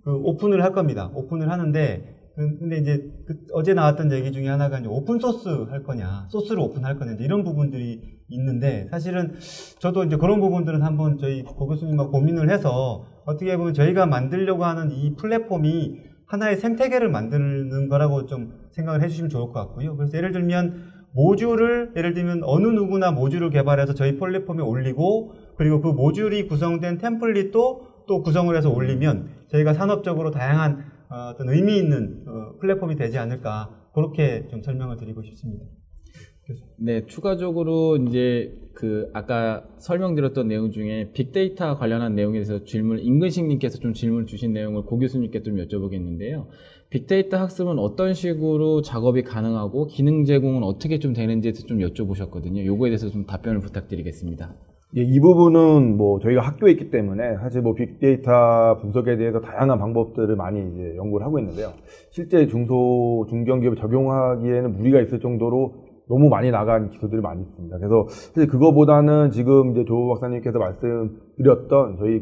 오픈을 할 겁니다. 오픈을 하는데, 근데 이제 어제 나왔던 얘기 중에 하나가 이제 오픈 소스 할 거냐, 소스를 오픈할 거냐, 이런 부분들이 있는데, 사실은 저도 이제 그런 부분들은 한번 저희 고 교수님과 고민을 해서 어떻게 보면 저희가 만들려고 하는 이 플랫폼이 하나의 생태계를 만드는 거라고 좀 생각을 해주시면 좋을 것 같고요. 그래서 예를 들면 어느 누구나 모듈을 개발해서 저희 플랫폼에 올리고, 그리고 그 모듈이 구성된 템플릿도 또 또 구성을 해서 올리면 저희가 산업적으로 다양한 어떤 의미 있는 플랫폼이 되지 않을까 그렇게 좀 설명을 드리고 싶습니다.
네, 추가적으로 이제 아까 설명드렸던 내용 중에 빅데이터 관련한 내용에 대해서 임근식님께서 좀 질문 주신 내용을 고 교수님께 좀 여쭤보겠는데요. 빅데이터 학습은 어떤 식으로 작업이 가능하고 기능 제공은 어떻게 좀 되는지에 대해서 좀 여쭤보셨거든요. 요거에 대해서 좀 답변을 부탁드리겠습니다.
예, 이 부분은 저희가 학교에 있기 때문에 사실 빅데이터 분석에 대해서 다양한 방법들을 많이 이제 연구를 하고 있는데요. 실제 중소, 중견기업에 적용하기에는 무리가 있을 정도로 너무 많이 나간 기술들이 많이 있습니다. 그래서 사실 그거보다는 지금 이제 조 박사님께서 말씀드렸던 저희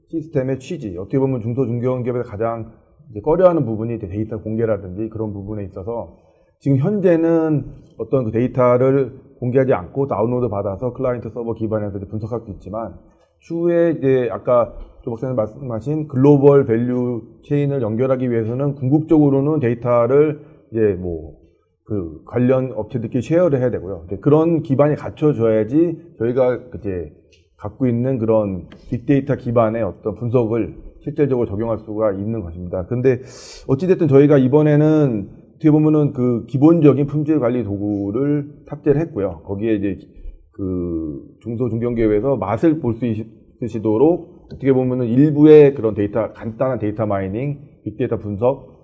시스템의 취지, 어떻게 보면 중소, 중견기업에서 가장 이제 꺼려하는 부분이 데이터 공개라든지 그런 부분에 있어서 지금 현재는 어떤 데이터를 공개하지 않고 다운로드 받아서 클라이언트 서버 기반에서 이제 분석할 수 있지만 추후에 이제 아까 조 박사님 말씀하신 글로벌 밸류 체인을 연결하기 위해서는 궁극적으로는 데이터를 이제 관련 업체들끼리 쉐어를 해야 되고요. 그런 기반이 갖춰져야지 저희가 이제 갖고 있는 그런 빅데이터 기반의 어떤 분석을 실질적으로 적용할 수가 있는 것입니다. 근데 어찌됐든 저희가 이번에는 어떻게 보면은 기본적인 품질 관리 도구를 탑재를 했고요. 거기에 이제 중소 중견기업에서 맛을 볼 수 있으시도록 어떻게 보면은 일부의 그런 간단한 데이터 마이닝, 빅데이터 분석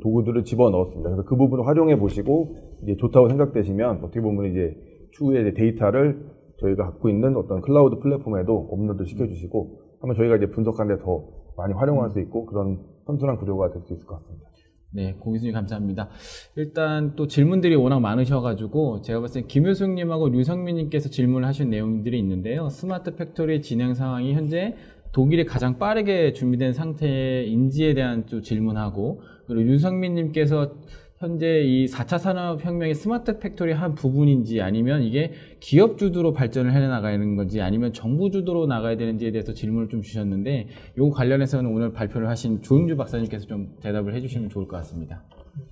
도구들을 집어 넣었습니다. 그래서 그 부분을 활용해 보시고 이제 좋다고 생각되시면 어떻게 보면 이제 추후에 이제 데이터를 저희가 갖고 있는 어떤 클라우드 플랫폼에도 업로드 시켜주시고 하면 저희가 이제 분석하는 데 더 많이 활용할 수 있고 그런 선순환 구조가 될 수 있을 것 같습니다.
네, 고 교수님 감사합니다. 일단 또 질문들이 워낙 많으셔가지고 제가 봤을 때 김효숙님하고 류성민님께서 질문을 하신 내용들이 있는데요. 스마트 팩토리 진행 상황이 현재 독일이 가장 빠르게 준비된 상태인지에 대한 또 질문하고, 그리고 류성민님께서 현재 이 4차 산업혁명의 스마트 팩토리 한 부분인지 아니면 이게 기업 주도로 발전을 해나가는 건지 아니면 정부 주도로 나가야 되는지에 대해서 질문을 좀 주셨는데, 요 관련해서는 오늘 발표를 하신 조용주 박사님께서 좀 대답을 해주시면 좋을 것 같습니다.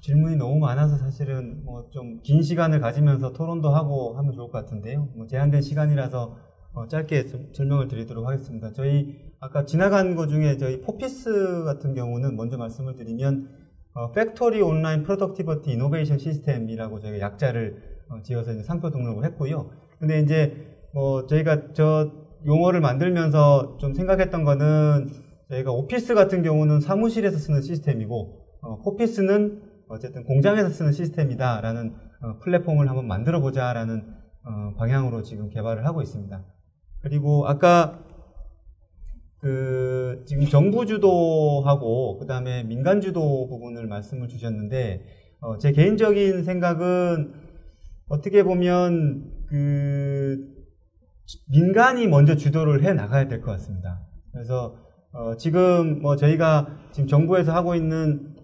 질문이 너무 많아서 사실은 좀 긴 시간을 가지면서 토론도 하고 하면 좋을 것 같은데요. 제한된 시간이라서 짧게 좀 설명을 드리도록 하겠습니다. 저희 아까 지나간 것 중에 저희 포피스 같은 경우는 먼저 말씀을 드리면 팩토리 온라인 프로덕티비티 이노베이션 시스템이라고 저희가 약자를 지어서 이제 상표 등록을 했고요. 근데 이제 저희가 저 용어를 만들면서 좀 생각했던 거는 저희가 오피스 같은 경우는 사무실에서 쓰는 시스템이고 포피스는 어쨌든 공장에서 쓰는 시스템이다라는 플랫폼을 한번 만들어 보자라는 방향으로 지금 개발을 하고 있습니다. 그리고 아까 지금 정부 주도하고 그 다음에 민간 주도 부분을 말씀을 주셨는데 제 개인적인 생각은 어떻게 보면 민간이 먼저 주도를 해 나가야 될 것 같습니다. 그래서 지금 저희가 지금 정부에서 하고 있는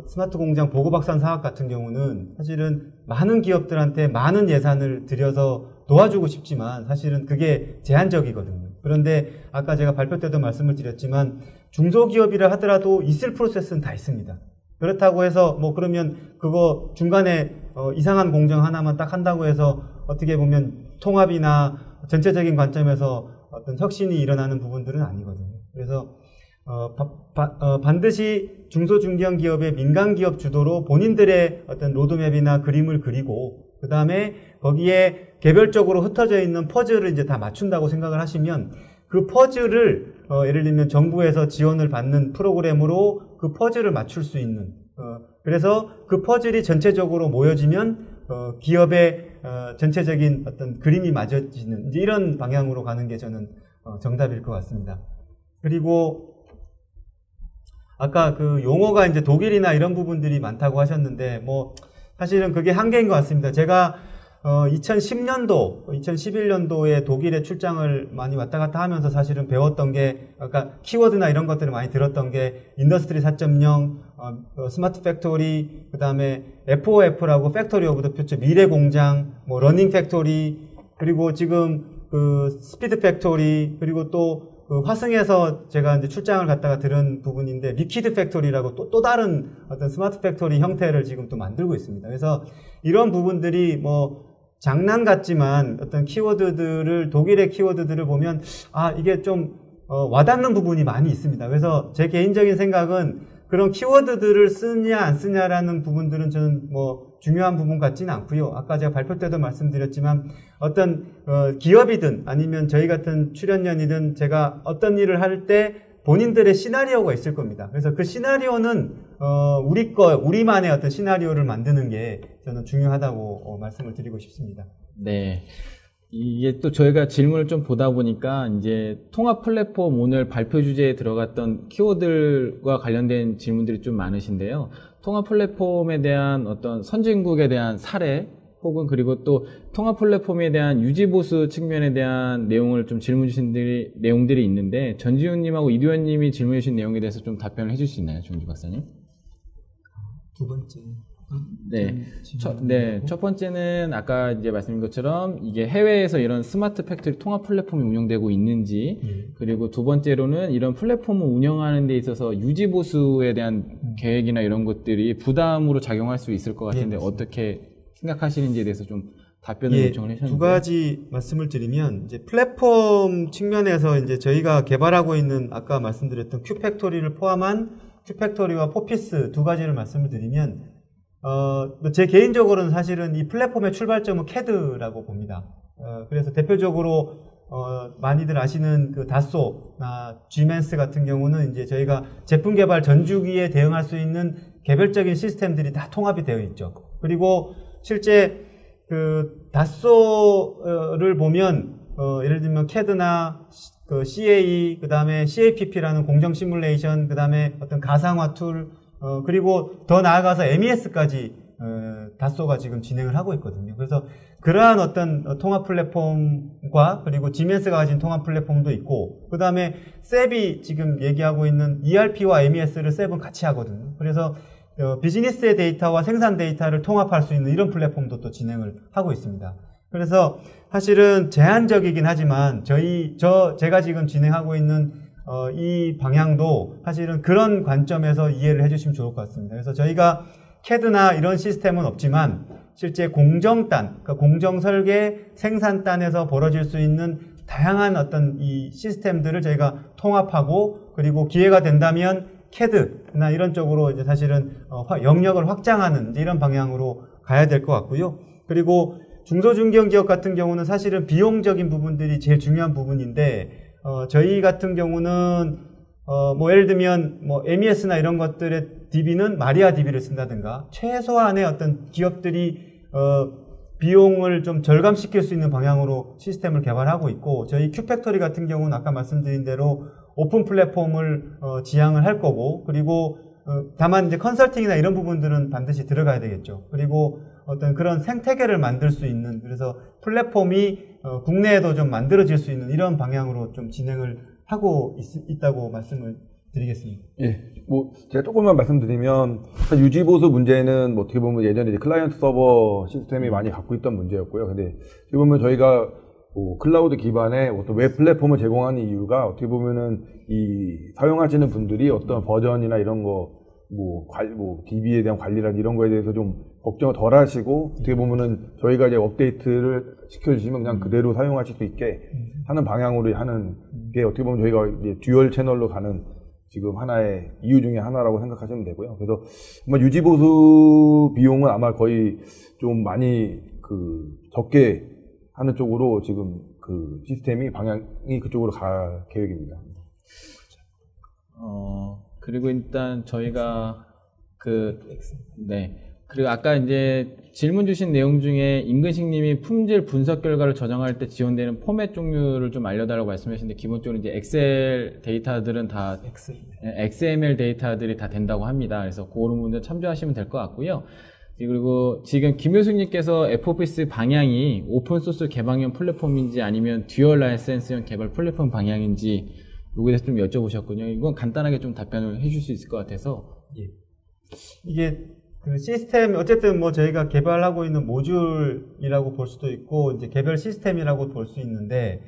스마트 공장 보고박산 사업 같은 경우는 사실은 많은 기업들한테 많은 예산을 들여서 도와주고 싶지만 사실은 그게 제한적이거든요. 그런데 아까 제가 발표 때도 말씀을 드렸지만 중소기업이라 하더라도 있을 프로세스는 다 있습니다. 그렇다고 해서 그러면 그거 중간에 이상한 공정 하나만 딱 한다고 해서 어떻게 보면 통합이나 전체적인 관점에서 어떤 혁신이 일어나는 부분들은 아니거든요. 그래서 반드시 중소중견 기업의 민간 기업 주도로 본인들의 어떤 로드맵이나 그림을 그리고 그 다음에 거기에 개별적으로 흩어져 있는 퍼즐을 이제 다 맞춘다고 생각을 하시면 그 퍼즐을 예를 들면 정부에서 지원을 받는 프로그램으로 그 퍼즐을 맞출 수 있는 그래서 그 퍼즐이 전체적으로 모여지면 기업의 전체적인 어떤 그림이 맞아지는 이제 이런 방향으로 가는 게 저는 정답일 것 같습니다. 그리고 아까 용어가 이제 독일이나 이런 부분들이 많다고 하셨는데 사실은 그게 한계인 것 같습니다. 제가 2010년도, 2011년도에 독일에 출장을 많이 왔다 갔다 하면서 사실은 배웠던 게 아까 키워드나 이런 것들을 많이 들었던 게 인더스트리 4.0, 스마트 팩토리, 그 다음에 FOF라고 팩토리 오브 더 퓨처, 미래 공장, 러닝 팩토리, 그리고 지금 스피드 팩토리, 그리고 또 화승에서 제가 이제 출장을 갔다가 들은 부분인데 리퀴드 팩토리라고 또 다른 어떤 스마트 팩토리 형태를 지금 또 만들고 있습니다. 그래서 이런 부분들이 장난 같지만 어떤 키워드들을 독일의 키워드들을 보면 이게 좀 와닿는 부분이 많이 있습니다. 그래서 제 개인적인 생각은 그런 키워드들을 쓰냐 안 쓰냐라는 부분들은 저는 뭐 중요한 부분 같지는 않고요. 아까 제가 발표 때도 말씀드렸지만 어떤 기업이든 아니면 저희 같은 출연연이든 제가 어떤 일을 할 때 본인들의 시나리오가 있을 겁니다. 그래서 그 시나리오는 우리만의 어떤 시나리오를 만드는 게 저는 중요하다고 말씀을 드리고 싶습니다.
네. 이게 또 저희가 질문을 좀 보다 보니까 이제 통합 플랫폼 오늘 발표 주제에 들어갔던 키워드와 관련된 질문들이 좀 많으신데요. 통합 플랫폼에 대한 어떤 선진국에 대한 사례 혹은 그리고 또 통합 플랫폼에 대한 유지보수 측면에 대한 내용을 좀 질문 주신 내용들이 있는데 전지훈님하고 이두현님이 질문해 주신 내용에 대해서 좀 답변을 해줄 수 있나요, 조은주 박사님?
두 번째.
첫 번째는 아까 이제 말씀드린 것처럼 이게 해외에서 이런 스마트 팩토리 통합 플랫폼이 운영되고 있는지, 그리고 두 번째로는 이런 플랫폼을 운영하는 데 있어서 유지 보수에 대한 계획이나 이런 것들이 부담으로 작용할 수 있을 것 같은데 어떻게 생각하시는지에 대해서 좀 답변을 요청을 하셨는데.
두 가지 말씀을 드리면 이제 플랫폼 측면에서 이제 저희가 개발하고 있는 아까 말씀드렸던 큐팩토리를 포함한 큐팩토리와 포피스 두 가지를 말씀을 드리면 제 개인적으로는 사실은 이 플랫폼의 출발점은 CAD라고 봅니다. 그래서 대표적으로 많이들 아시는 그 다소나 Gmen스 같은 경우는 이제 저희가 제품 개발 전주기에 대응할 수 있는 개별적인 시스템들이 다 통합이 되어 있죠. 그리고 실제 그 다소를 보면 예를 들면 CAD나 그 CA, 그 다음에 CAPP라는 공정 시뮬레이션, 그 다음에 어떤 가상화 툴, 그리고 더 나아가서 MES까지 다소가 지금 진행을 하고 있거든요. 그래서 그러한 어떤 통합 플랫폼과 그리고 지멘스가 가진 통합 플랫폼도 있고, 그 다음에 셉이 지금 얘기하고 있는 ERP와 MES를 셉은 같이 하거든요. 그래서 비즈니스의 데이터와 생산 데이터를 통합할 수 있는 이런 플랫폼도 또 진행을 하고 있습니다. 그래서 사실은 제한적이긴 하지만 제가 지금 진행하고 있는 이 방향도 사실은 그런 관점에서 이해를 해주시면 좋을 것 같습니다. 그래서 저희가 CAD나 이런 시스템은 없지만 실제 공정단, 그러니까 공정설계 생산단에서 벌어질 수 있는 다양한 어떤 이 시스템들을 저희가 통합하고, 그리고 기회가 된다면 CAD나 이런 쪽으로 이제 사실은 영역을 확장하는 이런 방향으로 가야 될 것 같고요. 그리고 중소중견기업 같은 경우는 사실은 비용적인 부분들이 제일 중요한 부분인데, 저희 같은 경우는 뭐 예를 들면 뭐 MES나 이런 것들의 DB는 마리아 DB를 쓴다든가 최소한의 어떤 기업들이 비용을 좀 절감시킬 수 있는 방향으로 시스템을 개발하고 있고, 저희 큐팩토리 같은 경우는 아까 말씀드린 대로 오픈 플랫폼을 지향을 할 거고, 그리고 다만 이제 컨설팅이나 이런 부분들은 반드시 들어가야 되겠죠. 그리고 어떤 그런 생태계를 만들 수 있는, 그래서 플랫폼이 국내에도 좀 만들어질 수 있는 이런 방향으로 좀 진행을 하고 있다고 말씀을 드리겠습니다.
예, 뭐 제가 조금만 말씀드리면 유지보수 문제는 뭐 어떻게 보면 예전에 이제 클라이언트 서버 시스템이 많이 갖고 있던 문제였고요. 근데 지금 보면 저희가 뭐 클라우드 기반의 어떤 웹 플랫폼을 제공하는 이유가 어떻게 보면은 이 사용하시는 분들이 어떤 버전이나 이런 거 뭐 DB에 대한 관리나 이런 거에 대해서 좀 걱정을 덜 하시고, 어떻게 보면은 저희가 이제 업데이트를 시켜주시면 그냥 그대로 사용하실 수 있게 하는 방향으로 하는 게 어떻게 보면 저희가 이제 듀얼 채널로 가는 지금 하나의 이유 중에 하나라고 생각하시면 되고요. 그래서 아마 유지보수 비용은 아마 거의 좀 많이 적게 하는 쪽으로 지금 그 시스템이 방향이 그쪽으로 갈 계획입니다.
그리고 일단 저희가 그리고 아까 이제 질문 주신 내용 중에 임근식 님이 품질 분석 결과를 저장할 때 지원되는 포맷 종류를 좀 알려달라고 말씀하셨는데, 기본적으로 이제 엑셀 데이터들은 다 XML 데이터들이 다 된다고 합니다. 그래서 그런 부분들 참조하시면 될 것 같고요. 그리고 지금 김효숙님께서 FOPS 방향이 오픈소스 개방형 플랫폼인지 아니면 듀얼 라이센스형 개발 플랫폼 방향인지 요거에 대해서 좀 여쭤보셨군요. 이건 간단하게 좀 답변을 해줄 수 있을 것 같아서.
예. 이게 그 시스템, 어쨌든 뭐 저희가 개발하고 있는 모듈이라고 볼 수도 있고, 이제 개별 시스템이라고 볼 수 있는데,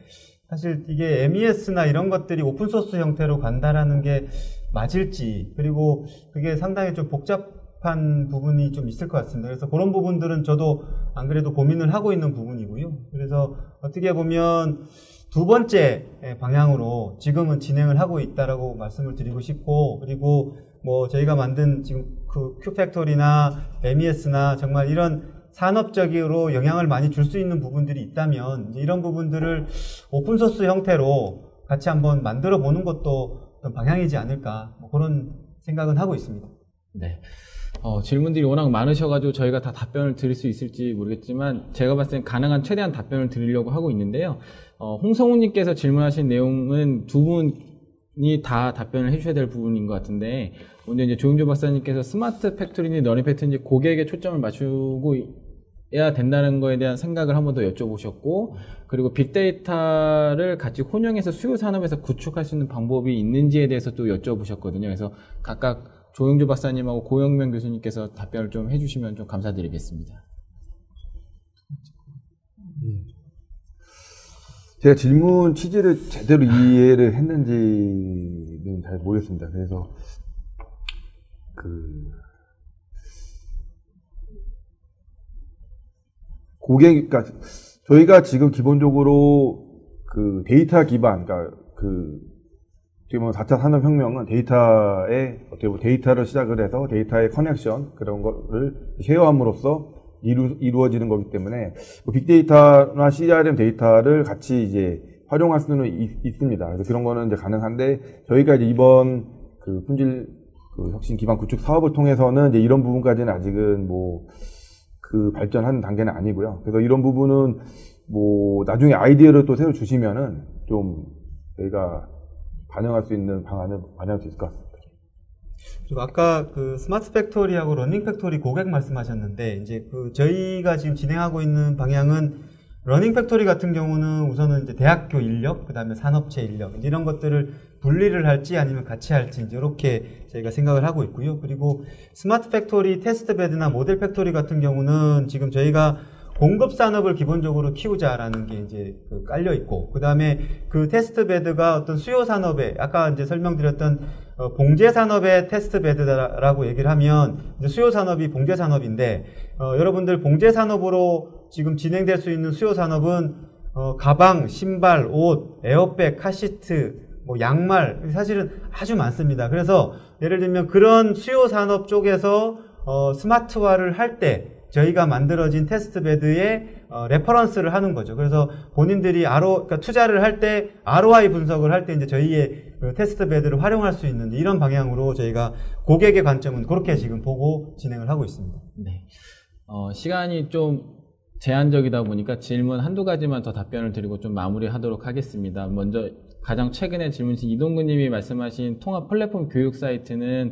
사실 이게 MES나 이런 것들이 오픈소스 형태로 간다라는 게 맞을지, 그리고 그게 상당히 좀 복잡한 부분이 좀 있을 것 같습니다. 그래서 그런 부분들은 저도 안 그래도 고민을 하고 있는 부분이고요. 그래서 어떻게 보면 두 번째 방향으로 지금은 진행을 하고 있다라고 말씀을 드리고 싶고, 그리고 뭐 저희가 만든 지금 그 큐팩토리나 MES나 정말 이런 산업적으로 영향을 많이 줄 수 있는 부분들이 있다면 이제 이런 부분들을 오픈소스 형태로 같이 한번 만들어 보는 것도 어떤 방향이지 않을까, 뭐 그런 생각은 하고 있습니다.
네. 질문들이 워낙 많으셔가지고 저희가 다 답변을 드릴 수 있을지 모르겠지만 제가 봤을 땐 가능한 최대한 답변을 드리려고 하고 있는데요. 홍성우님께서 질문하신 내용은 두 분이 다 답변을 해주셔야 될 부분인 것 같은데, 먼저 이제 조용조 박사님께서 스마트 팩토리인지 러닝 팩토리인지 고객에 초점을 맞추고 해야 된다는 거에 대한 생각을 한 번 더 여쭤보셨고, 그리고 빅데이터를 같이 혼용해서 수요 산업에서 구축할 수 있는 방법이 있는지에 대해서 또 여쭤보셨거든요. 그래서 각각 조용조 박사님하고 고영명 교수님께서 답변을 좀 해주시면 좀 감사드리겠습니다.
제가 질문 취지를 제대로 이해를 했는지는 잘 모르겠습니다. 그래서 그러니까 저희가 지금 기본적으로 그 데이터 기반, 그러니까 지금 4차 산업혁명은 어떻게 보면 데이터를 시작을 해서 데이터의 커넥션, 그런 거를 쉐어함으로써 이루어지는 거기 때문에 빅데이터나 CRM 데이터를 같이 이제 활용할 수는 있습니다. 그래서 그런 거는 이제 가능한데, 저희가 이제 이번 그 품질 혁신 기반 구축 사업을 통해서는 이제 이런 부분까지는 아직은 발전하는 단계는 아니고요. 그래서 이런 부분은 나중에 아이디어를 또 새로 주시면은 좀 저희가 반영할 수 있는 방안을 마련할 수 있을 것 같습니다.
그리고 아까 그 스마트 팩토리하고 러닝 팩토리 고객 말씀하셨는데, 이제 저희가 지금 진행하고 있는 방향은 러닝 팩토리 같은 경우는 우선은 이제 대학교 인력, 그 다음에 산업체 인력, 이런 것들을 분리를 할지 아니면 같이 할지 이제 이렇게 저희가 생각을 하고 있고요. 그리고 스마트 팩토리 테스트 베드나 모델 팩토리 같은 경우는 지금 저희가 공급 산업을 기본적으로 키우자라는 게 이제 깔려 있고, 그 다음에 그 테스트 베드가 어떤 수요 산업에, 아까 이제 설명드렸던 봉제 산업의 테스트 베드라고 얘기를 하면 이제 수요 산업이 봉제 산업인데, 여러분들 봉제 산업으로 지금 진행될 수 있는 수요 산업은 가방, 신발, 옷, 에어백, 카시트, 양말, 사실은 아주 많습니다. 그래서 예를 들면 그런 수요 산업 쪽에서 스마트화를 할 때 저희가 만들어진 테스트 베드에 레퍼런스를 하는 거죠. 그래서 본인들이 그러니까 투자를 할 때 ROI 분석을 할 때 이제 저희의 테스트 베드를 활용할 수 있는 이런 방향으로 저희가 고객의 관점은 그렇게 지금 보고 진행을 하고 있습니다.
네. 시간이 좀 제한적이다 보니까 질문 한두 가지만 더 답변을 드리고 좀 마무리하도록 하겠습니다. 먼저 가장 최근에 질문 주신 이동근 님이 말씀하신 통합 플랫폼 교육 사이트는,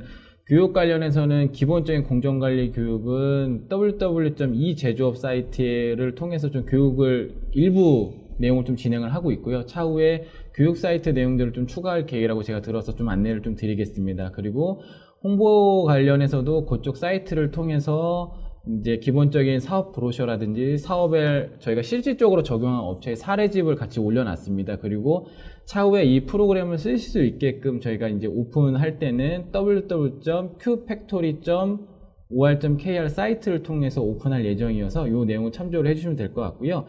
교육 관련해서는 기본적인 공정관리 교육은 www.e제조업 사이트를 통해서 좀 교육을 일부 내용을 좀 진행을 하고 있고요. 차후에 교육 사이트 내용들을 좀 추가할 계획이라고 제가 들어서 좀 안내를 좀 드리겠습니다. 그리고 홍보 관련해서도 그쪽 사이트를 통해서 이제 기본적인 사업 브로셔라든지 사업에 저희가 실질적으로 적용한 업체의 사례집을 같이 올려놨습니다. 그리고 차후에 이 프로그램을 쓰실 수 있게끔 저희가 이제 오픈할 때는 www.qfactory.or.kr 사이트를 통해서 오픈할 예정이어서 이 내용을 참조를 해주시면 될 것 같고요.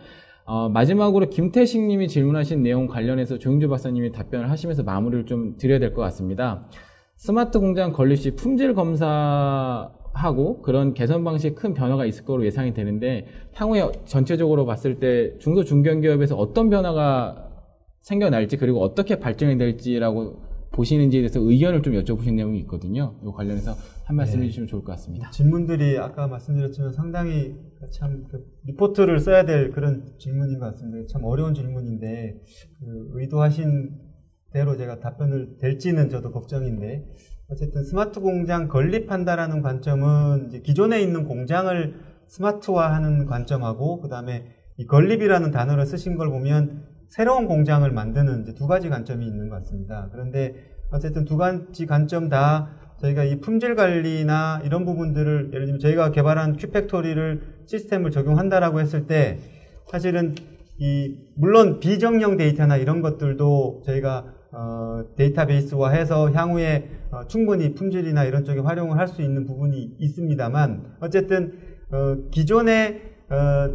마지막으로 김태식 님이 질문하신 내용 관련해서 조용조 박사님이 답변을 하시면서 마무리를 좀 드려야 될 것 같습니다. 스마트 공장 건립 시 품질 검사하고 그런 개선 방식에 큰 변화가 있을 거로 예상이 되는데, 향후에 전체적으로 봤을 때 중소중견기업에서 어떤 변화가 생겨날지, 그리고 어떻게 발전이 될지라고 보시는지에 대해서 의견을 좀 여쭤보신 내용이 있거든요. 이 관련해서 한 말씀 해주시면 좋을 것 같습니다.
질문들이 아까 말씀드렸지만 상당히 참 리포트를 써야 될 그런 질문인 것 같습니다. 참 어려운 질문인데 의도하신 대로 제가 답변을 될지는 저도 걱정인데, 어쨌든 스마트 공장 건립한다라는 관점은 이제 기존에 있는 공장을 스마트화하는 관점하고, 그 다음에 이 건립이라는 단어를 쓰신 걸 보면 새로운 공장을 만드는 이제 두 가지 관점이 있는 것 같습니다. 그런데 어쨌든 두 가지 관점 다 저희가 이 품질 관리나 이런 부분들을, 예를 들면 저희가 개발한 큐팩토리를 시스템을 적용한다라고 했을 때 사실은 물론 비정형 데이터나 이런 것들도 저희가 데이터베이스화해서 향후에 충분히 품질이나 이런 쪽에 활용을 할 수 있는 부분이 있습니다만, 어쨌든 기존에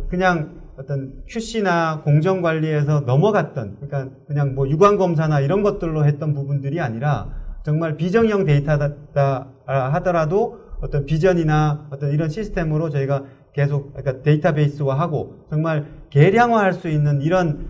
그냥 어떤 QC나 공정 관리에서 넘어갔던, 그러니까 그냥 뭐 유관 검사나 이런 것들로 했던 부분들이 아니라 정말 비정형 데이터다 하더라도 어떤 비전이나 어떤 이런 시스템으로 저희가 계속 그러니까 데이터베이스화하고 정말 개량화할 수 있는 이런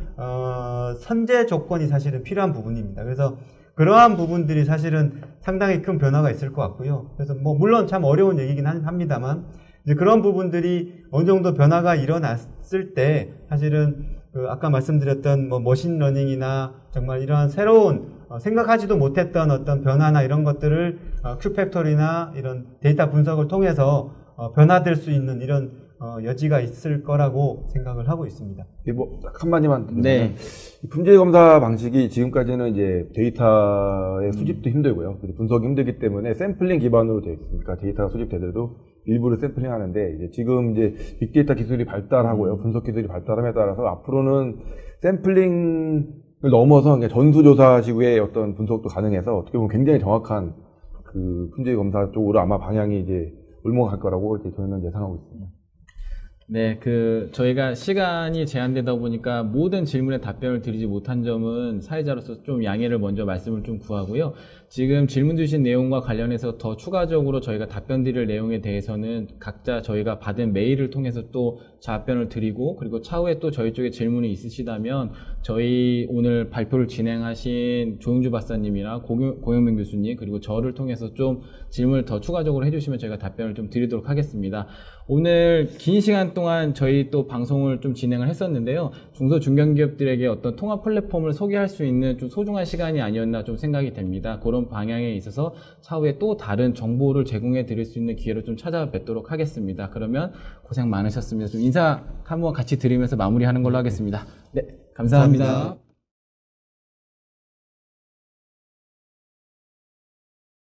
선제 조건이 사실은 필요한 부분입니다. 그래서 그러한 부분들이 사실은 상당히 큰 변화가 있을 것 같고요. 그래서 뭐 물론 참 어려운 얘기긴 합니다만 이제 그런 부분들이 어느 정도 변화가 일어났을 때 사실은 그 아까 말씀드렸던 뭐 머신러닝이나 정말 이러한 새로운 생각하지도 못했던 어떤 변화나 이런 것들을 큐팩토리나 이런 데이터 분석을 통해서 변화될 수 있는 이런 여지가 있을 거라고 생각을 하고 있습니다.
뭐 한마디만 드리면
네.
품질 검사 방식이 지금까지는 이제 데이터의 수집도 힘들고요. 그리고 분석이 힘들기 때문에 샘플링 기반으로 되어 있으니까 데이터가 수집되더라도 일부를 샘플링 하는데 이제 지금 이제 빅데이터 기술이 발달하고요. 분석 기술이 발달함에 따라서 앞으로는 샘플링을 넘어서 그냥 전수조사식의 어떤 분석도 가능해서 어떻게 보면 굉장히 정확한 그 품질 검사 쪽으로 아마 방향이 이제 올라갈 거라고 이렇게 저희는 예상하고 있습니다.
네, 저희가 시간이 제한되다 보니까 모든 질문에 답변을 드리지 못한 점은 사회자로서 좀 양해를 먼저 말씀을 좀 구하고요. 지금 질문 주신 내용과 관련해서 더 추가적으로 저희가 답변 드릴 내용에 대해서는 각자 저희가 받은 메일을 통해서 또 답변을 드리고, 그리고 차후에 또 저희 쪽에 질문이 있으시다면 저희 오늘 발표를 진행하신 조용주 박사님이나 고영민 교수님, 그리고 저를 통해서 좀 질문을 더 추가적으로 해주시면 저희가 답변을 좀 드리도록 하겠습니다. 오늘 긴 시간 동안 저희 또 방송을 좀 진행을 했었는데요. 중소중견기업들에게 어떤 통합 플랫폼을 소개할 수 있는 좀 소중한 시간이 아니었나 좀 생각이 됩니다. 그런 방향에 있어서 차후에 또 다른 정보를 제공해 드릴 수 있는 기회를 좀 찾아뵙도록 하겠습니다. 그러면 고생 많으셨습니다. 좀 인사 한번 같이 드리면서 마무리하는 걸로 하겠습니다. 네, 감사합니다.